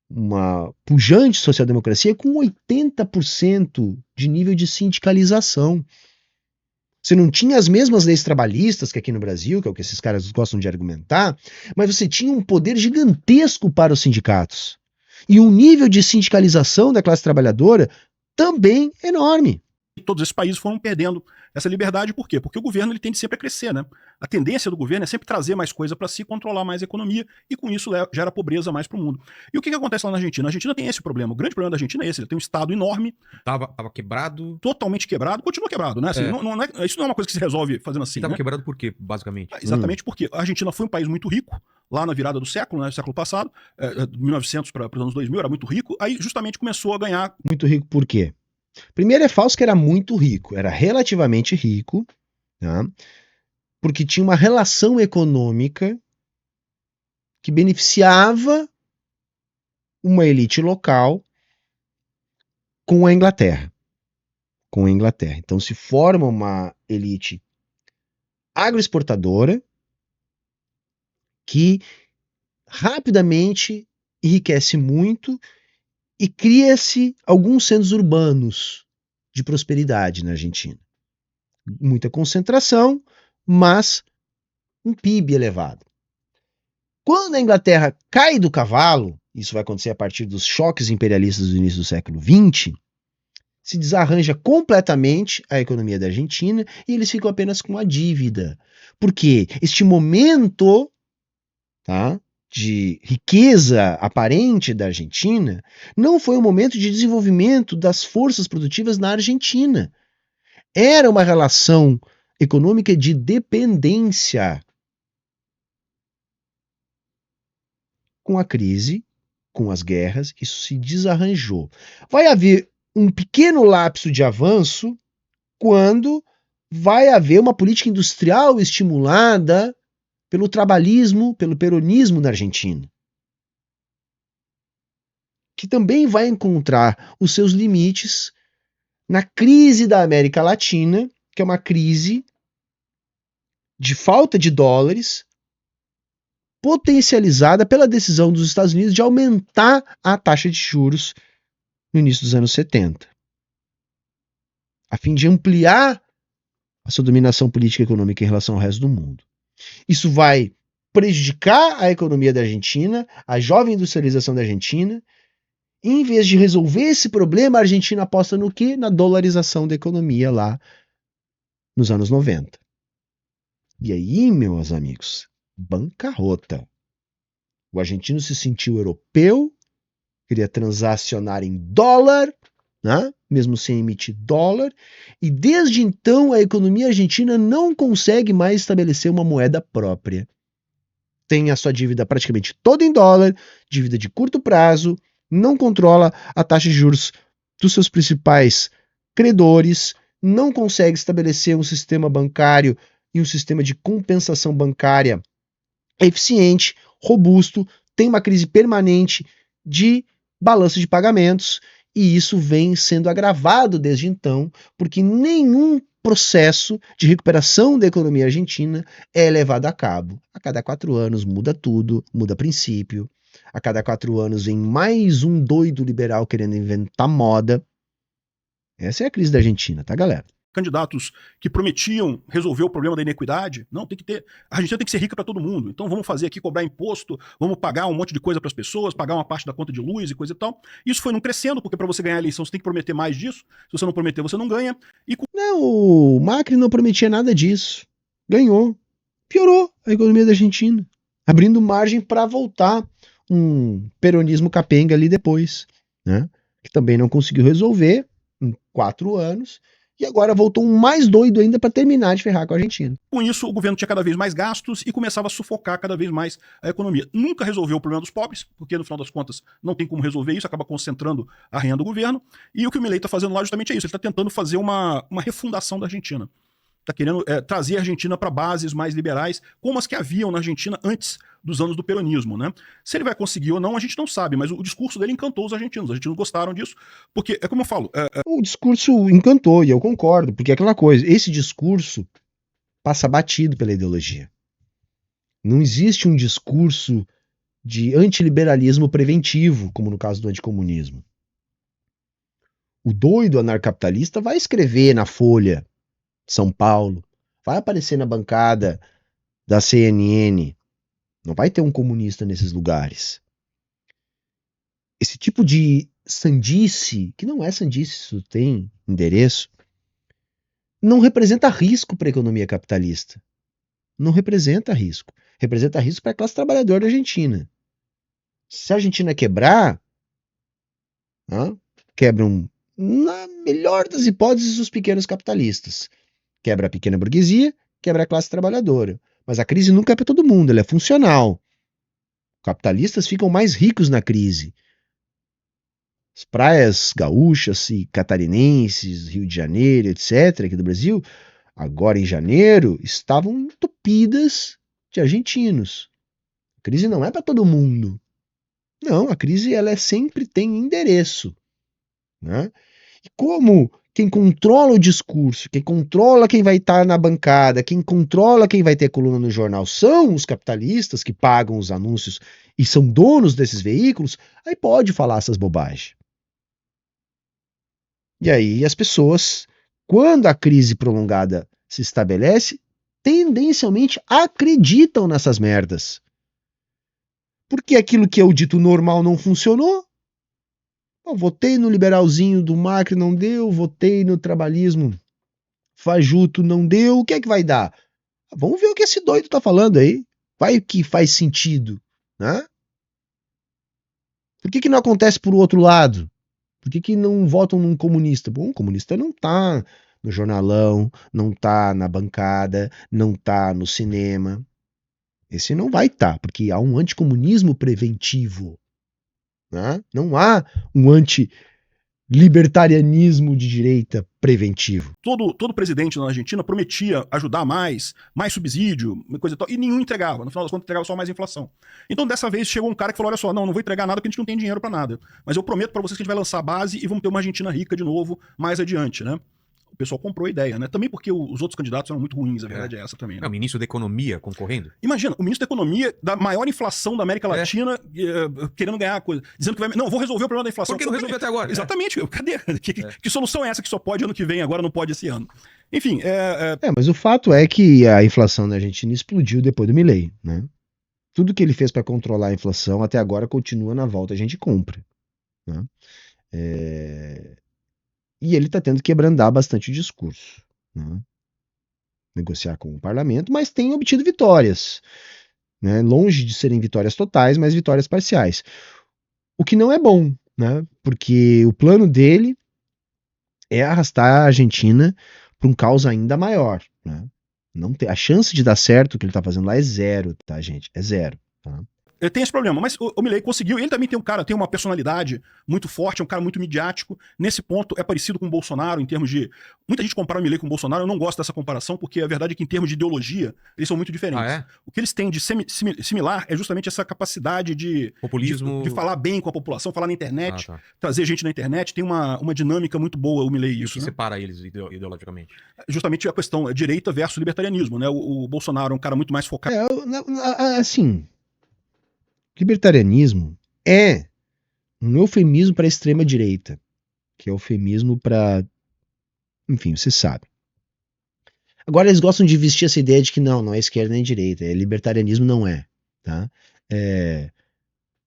uma pujante social-democracia com 80% de nível de sindicalização. Você não tinha as mesmas leis trabalhistas que aqui no Brasil, que é o que esses caras gostam de argumentar, mas você tinha um poder gigantesco para os sindicatos. E um nível de sindicalização da classe trabalhadora também enorme. Todos esses países foram perdendo essa liberdade, por quê? Porque o governo ele tende sempre a crescer, né? A tendência do governo é sempre trazer mais coisa para si, controlar mais a economia, e com isso gera pobreza mais para o mundo. E o que acontece lá na Argentina? A Argentina tem esse problema. O grande problema da Argentina é esse, ele tem um estado enorme. Tava quebrado. Totalmente quebrado, continua quebrado, né? Assim, isso não é uma coisa que se resolve fazendo assim. Tava né? quebrado por quê, basicamente? Exatamente porque a Argentina foi um país muito rico, lá na virada do século, né? Século passado, 1900 para os anos 2000, era muito rico, aí justamente começou a ganhar. Muito rico por quê? Primeiro é falso que era muito rico, era relativamente rico, tá? Porque tinha uma relação econômica que beneficiava uma elite local com a Inglaterra. Então se forma uma elite agroexportadora que rapidamente enriquece muito e cria-se alguns centros urbanos de prosperidade na Argentina. Muita concentração, mas um PIB elevado. Quando a Inglaterra cai do cavalo, isso vai acontecer a partir dos choques imperialistas do início do século XX, se desarranja completamente a economia da Argentina e eles ficam apenas com a dívida. Porque este momento, tá, de riqueza aparente da Argentina não foi um momento de desenvolvimento das forças produtivas na Argentina. Era uma relação econômica de dependência. Com a crise, com as guerras, isso se desarranjou. Vai haver um pequeno lapso de avanço quando vai haver uma política industrial estimulada pelo trabalhismo, pelo peronismo na Argentina, que também vai encontrar os seus limites na crise da América Latina, que é uma crise de falta de dólares, potencializada pela decisão dos Estados Unidos de aumentar a taxa de juros no início dos anos 70, a fim de ampliar a sua dominação política e econômica em relação ao resto do mundo. Isso vai prejudicar a economia da Argentina, a jovem industrialização da Argentina. E, em vez de resolver esse problema, a Argentina aposta no quê? Na dolarização da economia lá nos anos 90. E aí, meus amigos, bancarrota. O argentino se sentiu europeu, queria transacionar em dólar, né? Mesmo sem emitir dólar, e desde então a economia argentina não consegue mais estabelecer uma moeda própria. Tem a sua dívida praticamente toda em dólar, dívida de curto prazo, não controla a taxa de juros dos seus principais credores, não consegue estabelecer um sistema bancário e um sistema de compensação bancária eficiente, robusto, tem uma crise permanente de balanço de pagamentos, e isso vem sendo agravado desde então, porque nenhum processo de recuperação da economia argentina é levado a cabo. A cada 4 anos muda tudo, muda princípio. A cada 4 anos vem mais um doido liberal querendo inventar moda. Essa é a crise da Argentina, tá, galera? Candidatos que prometiam resolver o problema da inequidade. Não, tem que ter. A Argentina tem que ser rica para todo mundo. Então vamos fazer aqui, cobrar imposto, vamos pagar um monte de coisa para as pessoas, pagar uma parte da conta de luz e coisa e tal. Isso foi não crescendo, porque para você ganhar a eleição você tem que prometer mais disso. Se você não prometer, você não ganha. Não, o Macri não prometia nada disso. Ganhou. Piorou a economia da Argentina, abrindo margem para voltar um peronismo capenga ali depois, né? Que também não conseguiu resolver em 4 anos. E agora voltou um mais doido ainda para terminar de ferrar com a Argentina. Com isso, o governo tinha cada vez mais gastos e começava a sufocar cada vez mais a economia. Nunca resolveu o problema dos pobres, porque no final das contas não tem como resolver isso, acaba concentrando a renda do governo. E o que o Milei está fazendo lá justamente é isso, ele está tentando fazer uma refundação da Argentina. está querendo trazer a Argentina para bases mais liberais, como as que haviam na Argentina antes dos anos do peronismo, né? Se ele vai conseguir ou não, a gente não sabe, mas o discurso dele encantou os argentinos gostaram disso, porque, é como eu falo... O discurso encantou, e eu concordo, porque é aquela coisa, esse discurso passa batido pela ideologia. Não existe um discurso de antiliberalismo preventivo, como no caso do anticomunismo. O doido anarcapitalista vai escrever na Folha de São Paulo, vai aparecer na bancada da CNN, não vai ter um comunista nesses lugares. Esse tipo de sandice, que não é sandice, isso tem endereço, não representa risco para a economia capitalista. Não representa risco. Representa risco para a classe trabalhadora da Argentina. Se a Argentina quebrar, quebram, na melhor das hipóteses, os pequenos capitalistas. Quebra a pequena burguesia, quebra a classe trabalhadora. Mas a crise nunca é para todo mundo, ela é funcional. Capitalistas ficam mais ricos na crise. As praias gaúchas e catarinenses, Rio de Janeiro, etc., aqui do Brasil, agora em janeiro, estavam entupidas de argentinos. A crise não é para todo mundo. Não, a crise ela sempre tem endereço. Né? E como quem controla o discurso, quem controla quem vai estar na bancada, quem controla quem vai ter coluna no jornal são os capitalistas que pagam os anúncios e são donos desses veículos, aí pode falar essas bobagens. E aí as pessoas, quando a crise prolongada se estabelece, tendencialmente acreditam nessas merdas. Porque aquilo que é o dito normal não funcionou. Eu votei no liberalzinho do Macri, não deu. Votei no trabalhismo fajuto, não deu. O que é que vai dar? Vamos ver o que esse doido tá falando aí. Vai que faz sentido, né? Por que não acontece por outro lado? Por que não votam num comunista? Bom, o comunista não tá no jornalão, não tá na bancada, não tá no cinema. Esse não vai estar, porque há um anticomunismo preventivo. Né? Não há um anti-libertarianismo de direita preventivo. Todo presidente na Argentina prometia ajudar mais subsídio, coisa e tal, e nenhum entregava. No final das contas, entregava só mais inflação. Então, dessa vez, chegou um cara que falou, olha só, não vou entregar nada porque a gente não tem dinheiro para nada. Mas eu prometo para vocês que a gente vai lançar a base e vamos ter uma Argentina rica de novo mais adiante, né? O pessoal comprou a ideia, né? Também porque os outros candidatos eram muito ruins, a verdade é essa também. Né? É o ministro da Economia concorrendo? Imagina, o ministro da Economia, da maior inflação da América Latina, querendo ganhar coisa, dizendo que vai... Não, vou resolver o problema da inflação. Por que não resolveu até agora? Exatamente, cadê? Que solução é essa que só pode ano que vem, agora não pode esse ano? Enfim, mas o fato é que a inflação na Argentina explodiu depois do Milei, né? Tudo que ele fez para controlar a inflação até agora continua na volta, a gente compra. Né? E ele está tendo que abrandar bastante o discurso. Né? Negociar com o parlamento, mas tem obtido vitórias. Né? Longe de serem vitórias totais, mas vitórias parciais. O que não é bom, né? Porque o plano dele é arrastar a Argentina para um caos ainda maior. Né? Não tem, a chance de dar certo o que ele está fazendo lá é zero, tá, gente? É zero. Tá? Tem esse problema, mas o Milei conseguiu. Ele também tem uma personalidade muito forte, é um cara muito midiático. Nesse ponto é parecido com o Bolsonaro em termos de... Muita gente compara o Milei com o Bolsonaro, eu não gosto dessa comparação, porque a verdade é que em termos de ideologia, eles são muito diferentes. O que eles têm de similar é justamente essa capacidade de... Populismo... De falar bem com a população, falar na internet, trazer gente na internet. Tem uma dinâmica muito boa o Milei. Isso, o que separa eles ideologicamente? Justamente a questão direita versus libertarianismo, né? O Bolsonaro é um cara muito mais focado... Assim... Libertarianismo é um eufemismo para a extrema-direita, que é eufemismo para... Enfim, você sabe. Agora eles gostam de vestir essa ideia de que não é esquerda nem direita, libertarianismo não é. Tá?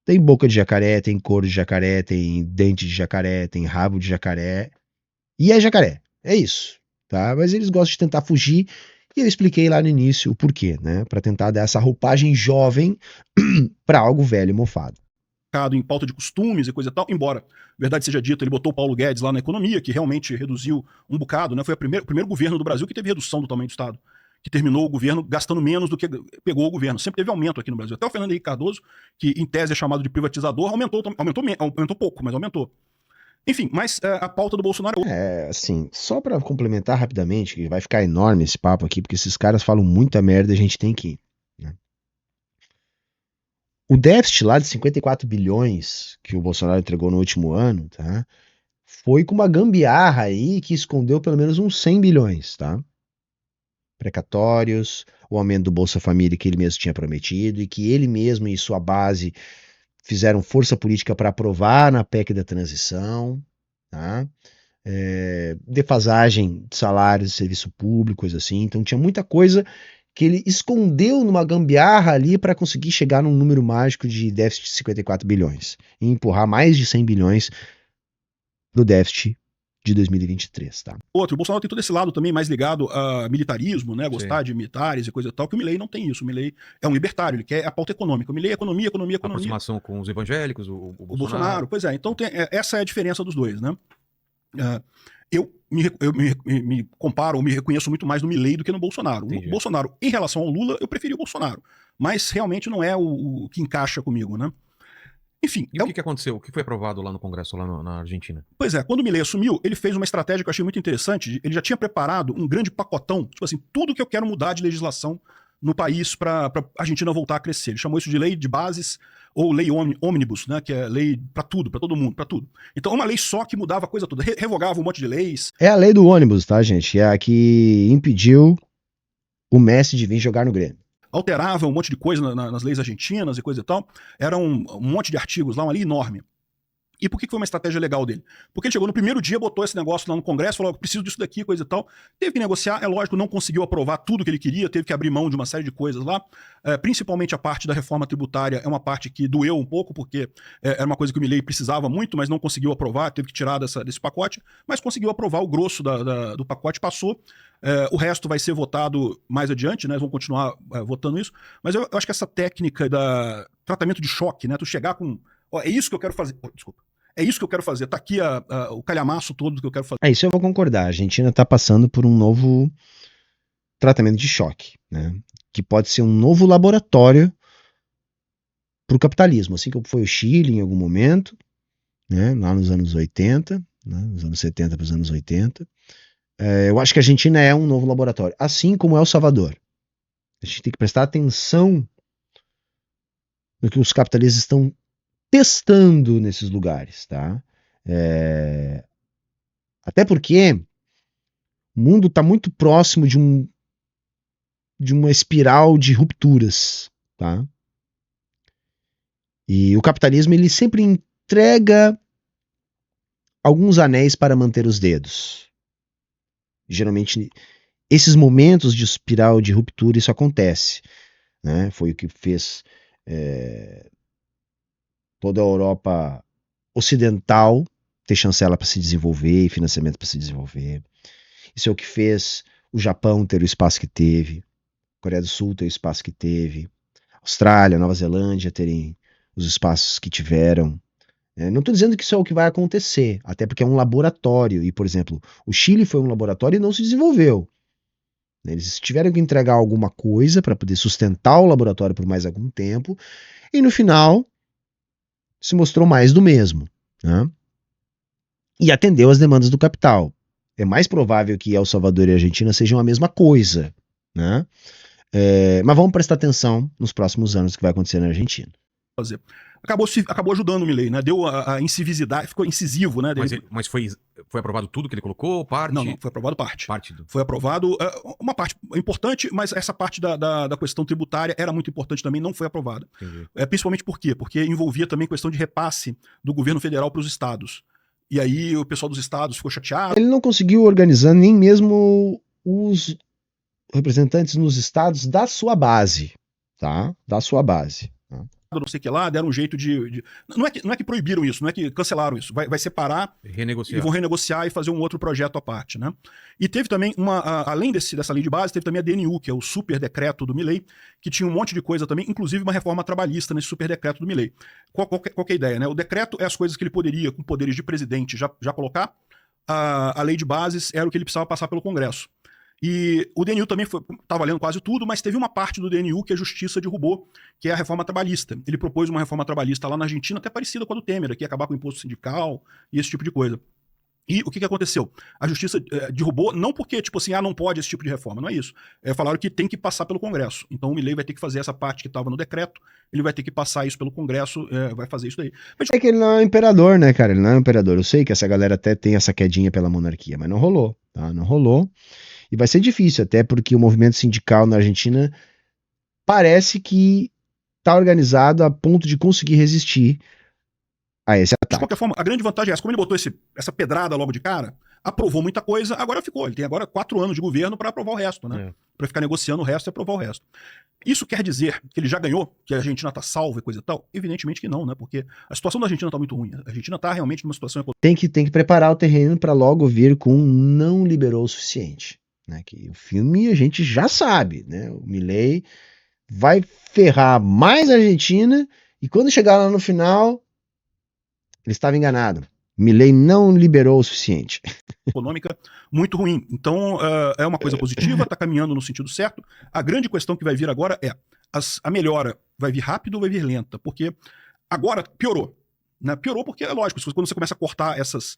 Tem boca de jacaré, tem couro de jacaré, tem dente de jacaré, tem rabo de jacaré, e é jacaré, é isso. Tá? Mas eles gostam de tentar fugir. E eu expliquei lá no início o porquê, né? Para tentar dar essa roupagem jovem para algo velho e mofado. Em pauta de costumes e coisa e tal, embora, verdade seja dita, ele botou o Paulo Guedes lá na economia, que realmente reduziu um bocado, né? Foi o primeiro governo do Brasil que teve redução do tamanho do Estado, que terminou o governo gastando menos do que pegou o governo. Sempre teve aumento aqui no Brasil. Até o Fernando Henrique Cardoso, que em tese é chamado de privatizador, aumentou pouco, mas aumentou. Enfim, mas a pauta do Bolsonaro... Assim, só pra complementar rapidamente, que vai ficar enorme esse papo aqui, porque esses caras falam muita merda e a gente tem que ir, né? O déficit lá de 54 bilhões que o Bolsonaro entregou no último ano, tá? Foi com uma gambiarra aí que escondeu pelo menos uns 100 bilhões, tá? Precatórios, o aumento do Bolsa Família que ele mesmo tinha prometido e que ele mesmo e sua base fizeram força política para aprovar na PEC da transição, tá? Defasagem de salários de serviço público, coisa assim. Então tinha muita coisa que ele escondeu numa gambiarra ali para conseguir chegar num número mágico de déficit de 54 bilhões e empurrar mais de 100 bilhões do déficit de 2023, tá? O Bolsonaro tem todo esse lado também mais ligado a militarismo, né? Gostar de militares e coisa e tal, que o Milei não tem isso. O Milei é um libertário, ele quer a pauta econômica. O Milei é economia. Aproximação com os evangélicos, o Bolsonaro. Pois é, então essa é a diferença dos dois, né? Eu me comparo, ou me reconheço muito mais no Milei do que no Bolsonaro. Entendi. O Bolsonaro, em relação ao Lula, eu preferi o Bolsonaro. Mas realmente não é o que encaixa comigo, né? Enfim. E o que aconteceu? O que foi aprovado lá no Congresso, lá na Argentina? Pois é, quando o Milei assumiu, ele fez uma estratégia que eu achei muito interessante. Ele já tinha preparado um grande pacotão, tipo assim, tudo que eu quero mudar de legislação no país para a Argentina voltar a crescer. Ele chamou isso de lei de bases ou lei ônibus, né? Que é lei para tudo, para todo mundo, para tudo. Então, uma lei só que mudava a coisa toda, revogava um monte de leis. É a lei do ônibus, tá, gente? É a que impediu o Messi de vir jogar no Grêmio. Alterava um monte de coisa nas leis argentinas e coisa e tal. Era um monte de artigos lá, uma lei enorme. E por que foi uma estratégia legal dele? Porque ele chegou no primeiro dia, botou esse negócio lá no Congresso, falou, preciso disso daqui, coisa e tal. Teve que negociar, é lógico, não conseguiu aprovar tudo que ele queria, teve que abrir mão de uma série de coisas lá. Principalmente a parte da reforma tributária é uma parte que doeu um pouco, porque era uma coisa que o Milei precisava muito, mas não conseguiu aprovar, teve que tirar desse pacote, mas conseguiu aprovar o grosso do pacote, passou. O resto vai ser votado mais adiante, né? Vão continuar votando isso. Mas eu acho que essa técnica da tratamento de choque, né? Tu chegar com... Ó, é isso que eu quero fazer. Desculpa. É isso que eu quero fazer. Tá aqui o calhamaço todo que eu quero fazer. Isso eu vou concordar. A Argentina está passando por um novo tratamento de choque, né? Que pode ser um novo laboratório para o capitalismo, assim como foi o Chile em algum momento, né? Lá nos anos 80, né? Nos anos 70 para os anos 80. Eu acho que a Argentina é um novo laboratório, assim como é o Salvador. A gente tem que prestar atenção no que os capitalistas estão testando nesses lugares, tá? Até porque o mundo está muito próximo de uma espiral de rupturas, tá? E o capitalismo ele sempre entrega alguns anéis para manter os dedos. Geralmente, esses momentos de espiral de ruptura, isso acontece, né? Foi o que fez toda a Europa ocidental ter chancela para se desenvolver e financiamento para se desenvolver. Isso é o que fez o Japão ter o espaço que teve, a Coreia do Sul ter o espaço que teve, Austrália, Nova Zelândia terem os espaços que tiveram. Não estou dizendo que isso é o que vai acontecer, até porque é um laboratório, e, por exemplo, o Chile foi um laboratório e não se desenvolveu. Eles tiveram que entregar alguma coisa para poder sustentar o laboratório por mais algum tempo, e no final se mostrou mais do mesmo, né? E atendeu às demandas do capital. É mais provável que El Salvador e a Argentina sejam a mesma coisa, né? Mas vamos prestar atenção nos próximos anos que vai acontecer na Argentina. Acabou ajudando o Milei, né? Deu a incisividade, ficou incisivo, né? Mas foi aprovado tudo que ele colocou? Parte? Não, foi aprovado parte. Do... Foi aprovado uma parte importante, mas essa parte da questão tributária era muito importante também, não foi aprovada. Principalmente por quê? Porque envolvia também questão de repasse do governo federal para os estados. E aí o pessoal dos estados ficou chateado. Ele não conseguiu organizar nem mesmo os representantes nos estados da sua base, tá? Da sua base. Tá? Não sei o que lá, deram um jeito de... Não é que proibiram isso, não é que cancelaram isso. Vai separar e vão renegociar e fazer um outro projeto à parte, né? E teve também além dessa lei de base, teve também a DNU, que é o super decreto do Milei, que tinha um monte de coisa também, inclusive uma reforma trabalhista nesse super decreto do Milei. Qual que é a ideia, né? O decreto é as coisas que ele poderia, com poderes de presidente, já colocar. A lei de bases era o que ele precisava passar pelo Congresso. E o DNU também tá valendo quase tudo, mas teve uma parte do DNU que a justiça derrubou, que é a reforma trabalhista. Ele propôs uma reforma trabalhista lá na Argentina, até parecida com a do Temer, que ia acabar com o imposto sindical e esse tipo de coisa. E o que aconteceu? A justiça derrubou, não porque, tipo assim, não pode esse tipo de reforma, não é isso. Falaram que tem que passar pelo Congresso. Então o Milei vai ter que fazer essa parte que estava no decreto, ele vai ter que passar isso pelo Congresso, vai fazer isso daí. Mas... É que ele não é um imperador, né, cara? Ele não é um imperador. Eu sei que essa galera até tem essa quedinha pela monarquia, mas não rolou, tá? Não rolou. E vai ser difícil, até porque o movimento sindical na Argentina parece que está organizado a ponto de conseguir resistir a esse ataque. De qualquer forma, a grande vantagem é essa. Como ele botou essa pedrada logo de cara, aprovou muita coisa, agora ficou. Ele tem agora 4 anos de governo para aprovar o resto, né? Para ficar negociando o resto e aprovar o resto. Isso quer dizer que ele já ganhou, que a Argentina está salva e coisa e tal? Evidentemente que não, né? Porque a situação da Argentina está muito ruim. A Argentina está realmente numa situação... Tem que preparar o terreno para logo vir com não liberou o suficiente. Né, que o filme a gente já sabe, né? O Milei vai ferrar mais a Argentina e quando chegar lá no final, ele estava enganado. Milei não liberou o suficiente. Econômica muito ruim. Então, é uma coisa positiva, está caminhando no sentido certo. A grande questão que vai vir agora é a melhora vai vir rápido ou vai vir lenta? Porque agora piorou. Né? Piorou porque, é lógico, quando você começa a cortar esses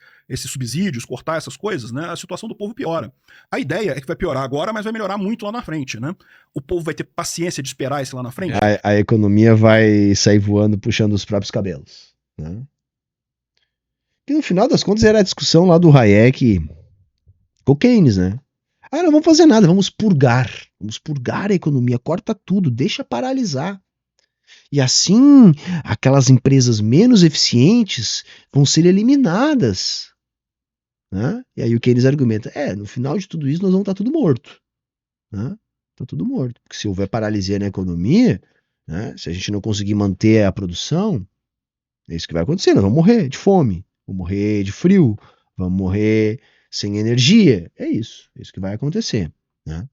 subsídios, cortar essas coisas, né, a situação do povo piora. A ideia é que vai piorar agora, mas vai melhorar muito lá na frente. Né? O povo vai ter paciência de esperar isso lá na frente. A economia vai sair voando, puxando os próprios cabelos. Né? E no final das contas era a discussão lá do Hayek com Keynes, né? Não vamos fazer nada, vamos purgar a economia, corta tudo, deixa paralisar. E assim, aquelas empresas menos eficientes vão ser eliminadas. Né? E aí o Keynes argumenta, no final de tudo isso nós vamos estar tudo morto. Né? Tá tudo morto. Porque se houver paralisia na economia, né, se a gente não conseguir manter a produção, é isso que vai acontecer, nós vamos morrer de fome, vamos morrer de frio, vamos morrer sem energia. É isso que vai acontecer. Né?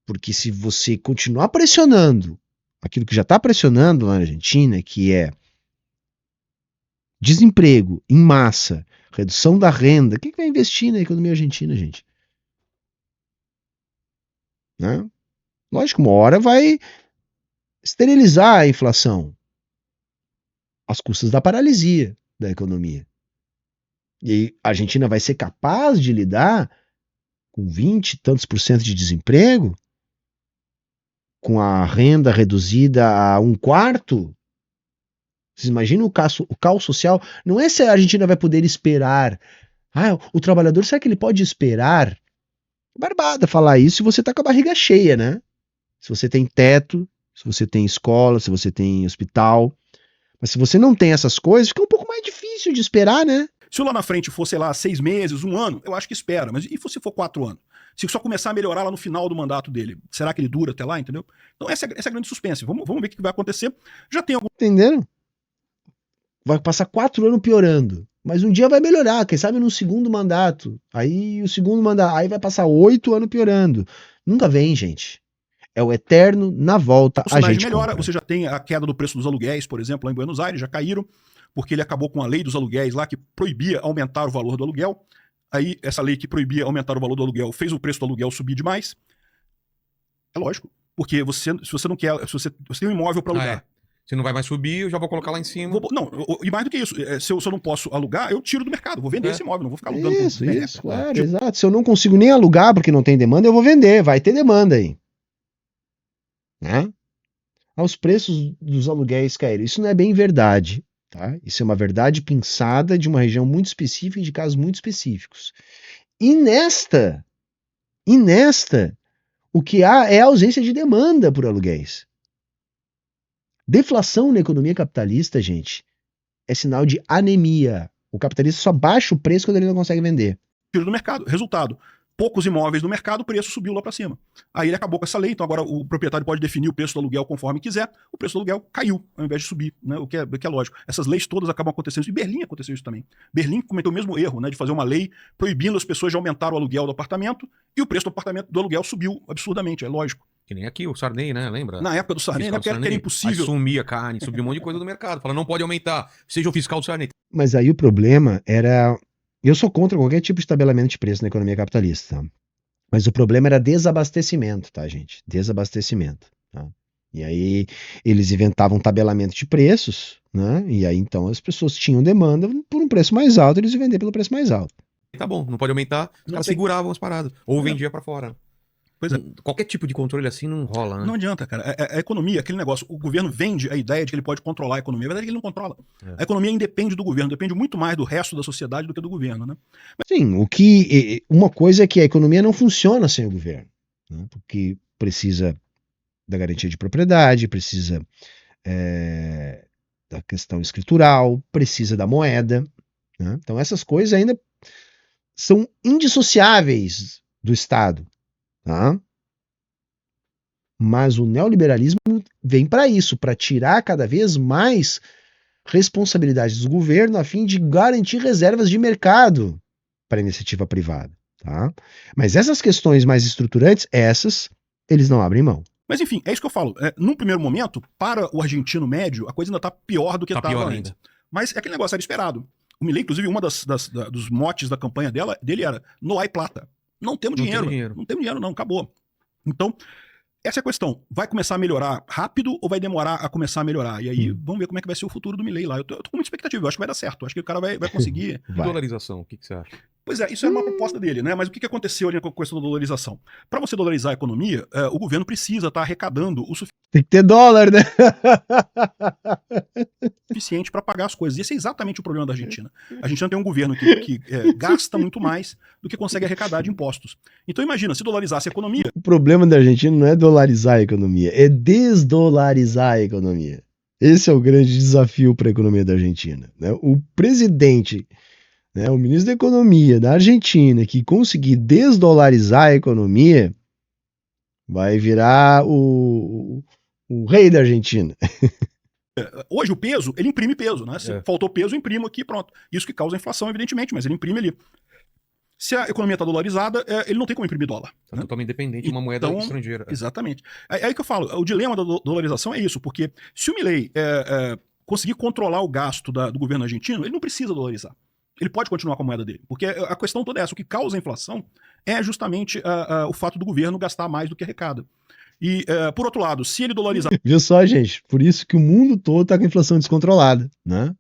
Porque se você continuar pressionando aquilo que já está pressionando lá na Argentina, que é desemprego em massa, redução da renda, quem que vai investir na economia argentina, gente? Né? Lógico, uma hora vai esterilizar a inflação às custas da paralisia da economia. E aí a Argentina vai ser capaz de lidar com 20 e tantos % de desemprego? Com a renda reduzida a 1/4? Vocês imaginam o caos social? Não é se a Argentina vai poder esperar. O trabalhador, será que ele pode esperar? Barbada falar isso se você tá com a barriga cheia, né? Se você tem teto, se você tem escola, se você tem hospital. Mas se você não tem essas coisas, fica um pouco mais difícil de esperar, né? Se lá na frente for, sei lá, 6 meses, 1 ano, eu acho que espera. Mas e se for 4 anos? Se só começar a melhorar lá no final do mandato dele, será que ele dura até lá, entendeu? Então essa é a grande suspense. Vamos ver o que vai acontecer. Já tem algum... Entenderam? Vai passar 4 anos piorando. Mas um dia vai melhorar, quem sabe no segundo mandato. Aí o segundo mandato, aí vai passar 8 anos piorando. Nunca vem, gente. É o eterno na volta. A gente melhora. Compra. Você já tem a queda do preço dos aluguéis, por exemplo, lá em Buenos Aires, já caíram, porque ele acabou com a lei dos aluguéis lá que proibia aumentar o valor do aluguel. Aí essa lei que proibia aumentar o valor do aluguel fez o preço do aluguel subir demais. É lógico, porque se você não quer, se você tem um imóvel para alugar. Se não vai mais subir, eu já vou colocar lá em cima. E mais do que isso, se eu não posso alugar, eu tiro do mercado, vou vender esse imóvel, não vou ficar alugando. Isso, claro, exato. Se eu não consigo nem alugar porque não tem demanda, eu vou vender, vai ter demanda aí. Né? Os preços dos aluguéis caíram. Isso não é bem verdade. Tá? Isso é uma verdade pensada de uma região muito específica e de casos muito específicos. E nesta, o que há é a ausência de demanda por aluguéis. Deflação na economia capitalista, gente, é sinal de anemia. O capitalista só baixa o preço quando ele não consegue vender. Tiro do mercado. Resultado. Poucos imóveis no mercado, o preço subiu lá para cima. Aí ele acabou com essa lei, então agora o proprietário pode definir o preço do aluguel conforme quiser. O preço do aluguel caiu, ao invés de subir, né? O que é lógico. Essas leis todas acabam acontecendo. E Berlim aconteceu isso também. Berlim cometeu o mesmo erro, né, de fazer uma lei proibindo as pessoas de aumentar o aluguel do apartamento, e o preço do aluguel subiu absurdamente, é lógico. Que nem aqui, o Sarney, né? Lembra? Na época do Sarney, né? Porque era impossível. Aí sumia a carne, subiu um monte de coisa do mercado. Fala, não pode aumentar, seja o fiscal do Sarney. Mas aí o problema era... Eu sou contra qualquer tipo de estabelamento de preço na economia capitalista. Mas o problema era desabastecimento, tá, gente? Desabastecimento, tá? E aí eles inventavam tabelamento de preços, né? E aí então as pessoas tinham demanda por um preço mais alto, eles iam vender pelo preço mais alto. Tá bom, não pode aumentar, os caras seguravam as paradas. Ou vendia pra fora. Pois é. Qualquer tipo de controle assim não rola, né? Não adianta, cara. A economia, aquele negócio, o governo vende a ideia de que ele pode controlar a economia. A verdade é que ele não controla. A economia independe do governo, depende muito mais do resto da sociedade do que do governo, né? Sim, uma coisa é que a economia não funciona sem o governo, né? Porque precisa da garantia de propriedade, precisa da questão escritural, precisa da moeda, né? Então essas coisas ainda são indissociáveis do Estado, tá? Mas o neoliberalismo vem para isso, para tirar cada vez mais responsabilidades do governo a fim de garantir reservas de mercado para a iniciativa privada, tá? Mas essas questões mais estruturantes, essas eles não abrem mão. Mas enfim, é isso que eu falo. Num primeiro momento, para o argentino médio, a coisa ainda tá pior do que estava antes. Mas é aquele negócio, era esperado. O Milei, inclusive, uma dos motes da campanha dele era "No hay plata". Não temos dinheiro. Não temos dinheiro, não, acabou. Então, essa é a questão. Vai começar a melhorar rápido ou vai demorar a começar a melhorar? E aí, vamos ver como é que vai ser o futuro do Milei lá. Eu tô com muita expectativa, eu acho que vai dar certo. Eu acho que o cara vai conseguir. Dolarização, o que você acha? Pois é, isso era uma proposta dele, né? Mas o que aconteceu ali com a questão da dolarização? Para você dolarizar a economia, o governo precisa estar arrecadando o Tem que ter dólar, né? suficiente para pagar as coisas. E esse é exatamente o problema da Argentina. A Argentina tem um governo que gasta muito mais do que consegue arrecadar de impostos. Então imagina, se dolarizasse a economia... O problema da Argentina não é dolarizar a economia, é desdolarizar a economia. Esse é o grande desafio para a economia da Argentina, né? O presidente, né, o ministro da Economia da Argentina, que conseguir desdolarizar a economia, vai virar o rei da Argentina. Hoje o peso, ele imprime peso, né? Se faltou peso, eu imprimo aqui, pronto. Isso que causa inflação, evidentemente, mas ele imprime ali. Se a economia está dolarizada, ele não tem como imprimir dólar. Tá, né? Totalmente dependente de uma moeda estrangeira. Exatamente. É aí que eu falo, o dilema da dolarização é isso, porque se o Milei conseguir controlar o gasto do governo argentino, ele não precisa dolarizar. Ele pode continuar com a moeda dele. Porque a questão toda é essa, o que causa a inflação é justamente o fato do governo gastar mais do que arrecada. E, por outro lado, se ele dolarizar... Viu só, gente? Por isso que o mundo todo tá com a inflação descontrolada, né?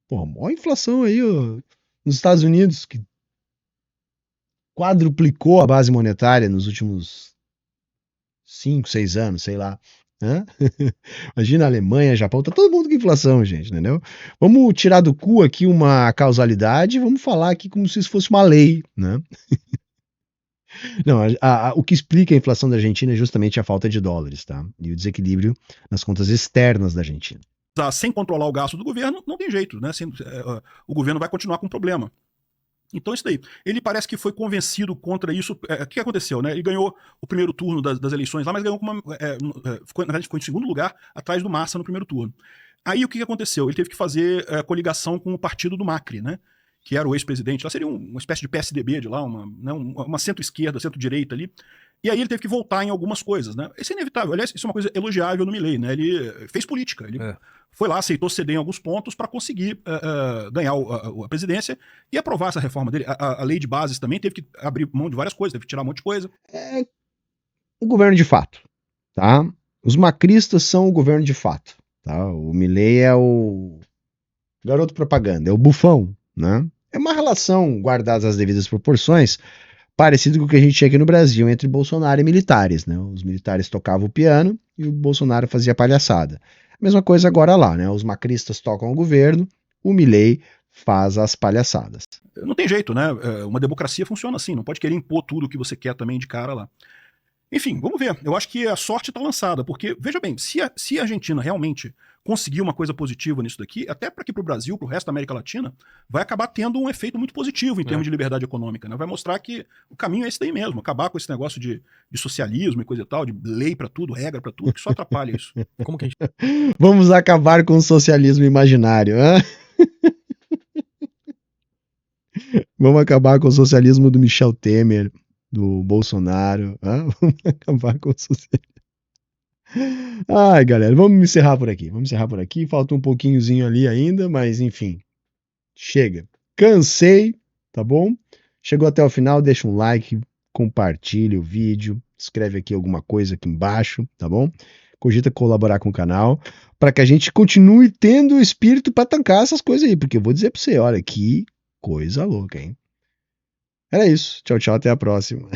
Pô, a maior inflação aí, ó, nos Estados Unidos, que quadruplicou a base monetária nos últimos 5, 6 anos, sei lá. Né? Imagina a Alemanha, Japão, tá todo mundo com inflação, gente, entendeu? Vamos tirar do cu aqui uma causalidade, vamos falar aqui como se isso fosse uma lei, né? Não, o que explica a inflação da Argentina é justamente a falta de dólares, tá? E o desequilíbrio nas contas externas da Argentina. Sem controlar o gasto do governo, não tem jeito, né? O governo vai continuar com um problema. Então isso daí. Ele parece que foi convencido contra isso. O que aconteceu, né? Ele ganhou o primeiro turno das eleições lá, mas ganhou na verdade ficou em segundo lugar, atrás do Massa no primeiro turno. Aí o que aconteceu? Ele teve que fazer coligação com o partido do Macri, né? Que era o ex-presidente. Lá seria uma espécie de PSDB de lá, uma centro-esquerda, centro-direita ali. E aí ele teve que voltar em algumas coisas, né? Isso é inevitável. Aliás, isso é uma coisa elogiável no Milei, né? Ele fez política. Ele foi lá, aceitou ceder em alguns pontos para conseguir ganhar a presidência e aprovar essa reforma dele. A lei de bases também teve que abrir mão de várias coisas, teve que tirar um monte de coisa. É o governo de fato, tá? Os macristas são o governo de fato, tá? O Milei é o garoto propaganda, é o bufão, né? É uma relação, guardadas as devidas proporções, parecido com o que a gente tinha aqui no Brasil entre Bolsonaro e militares, né? Os militares tocavam o piano e o Bolsonaro fazia palhaçada. Mesma coisa agora lá, né? Os macristas tocam o governo, o Milei faz as palhaçadas. Não tem jeito, né? Uma democracia funciona assim, não pode querer impor tudo o que você quer também de cara lá. Enfim, vamos ver. Eu acho que a sorte está lançada, porque, veja bem, se a Argentina realmente conseguir uma coisa positiva nisso daqui, até para aqui para o Brasil, para o resto da América Latina, vai acabar tendo um efeito muito positivo em termos de liberdade econômica, né? Vai mostrar que o caminho é esse daí mesmo, acabar com esse negócio de socialismo e coisa e tal, de lei para tudo, regra para tudo, que só atrapalha isso. Como que a gente... Vamos acabar com o socialismo imaginário, hein? Vamos acabar com o socialismo do Michel Temer, do Bolsonaro. Vamos acabar com o socialismo. Ai, galera, vamos encerrar por aqui. Vamos encerrar por aqui. Falta um pouquinhozinho ali ainda, mas enfim. Chega. Cansei, tá bom? Chegou até o final, deixa um like, compartilha o vídeo, escreve aqui alguma coisa aqui embaixo, tá bom? Cogita colaborar com o canal, para que a gente continue tendo o espírito para tancar essas coisas aí, porque eu vou dizer para você, olha, que coisa louca, hein? Era isso. Tchau, tchau, até a próxima.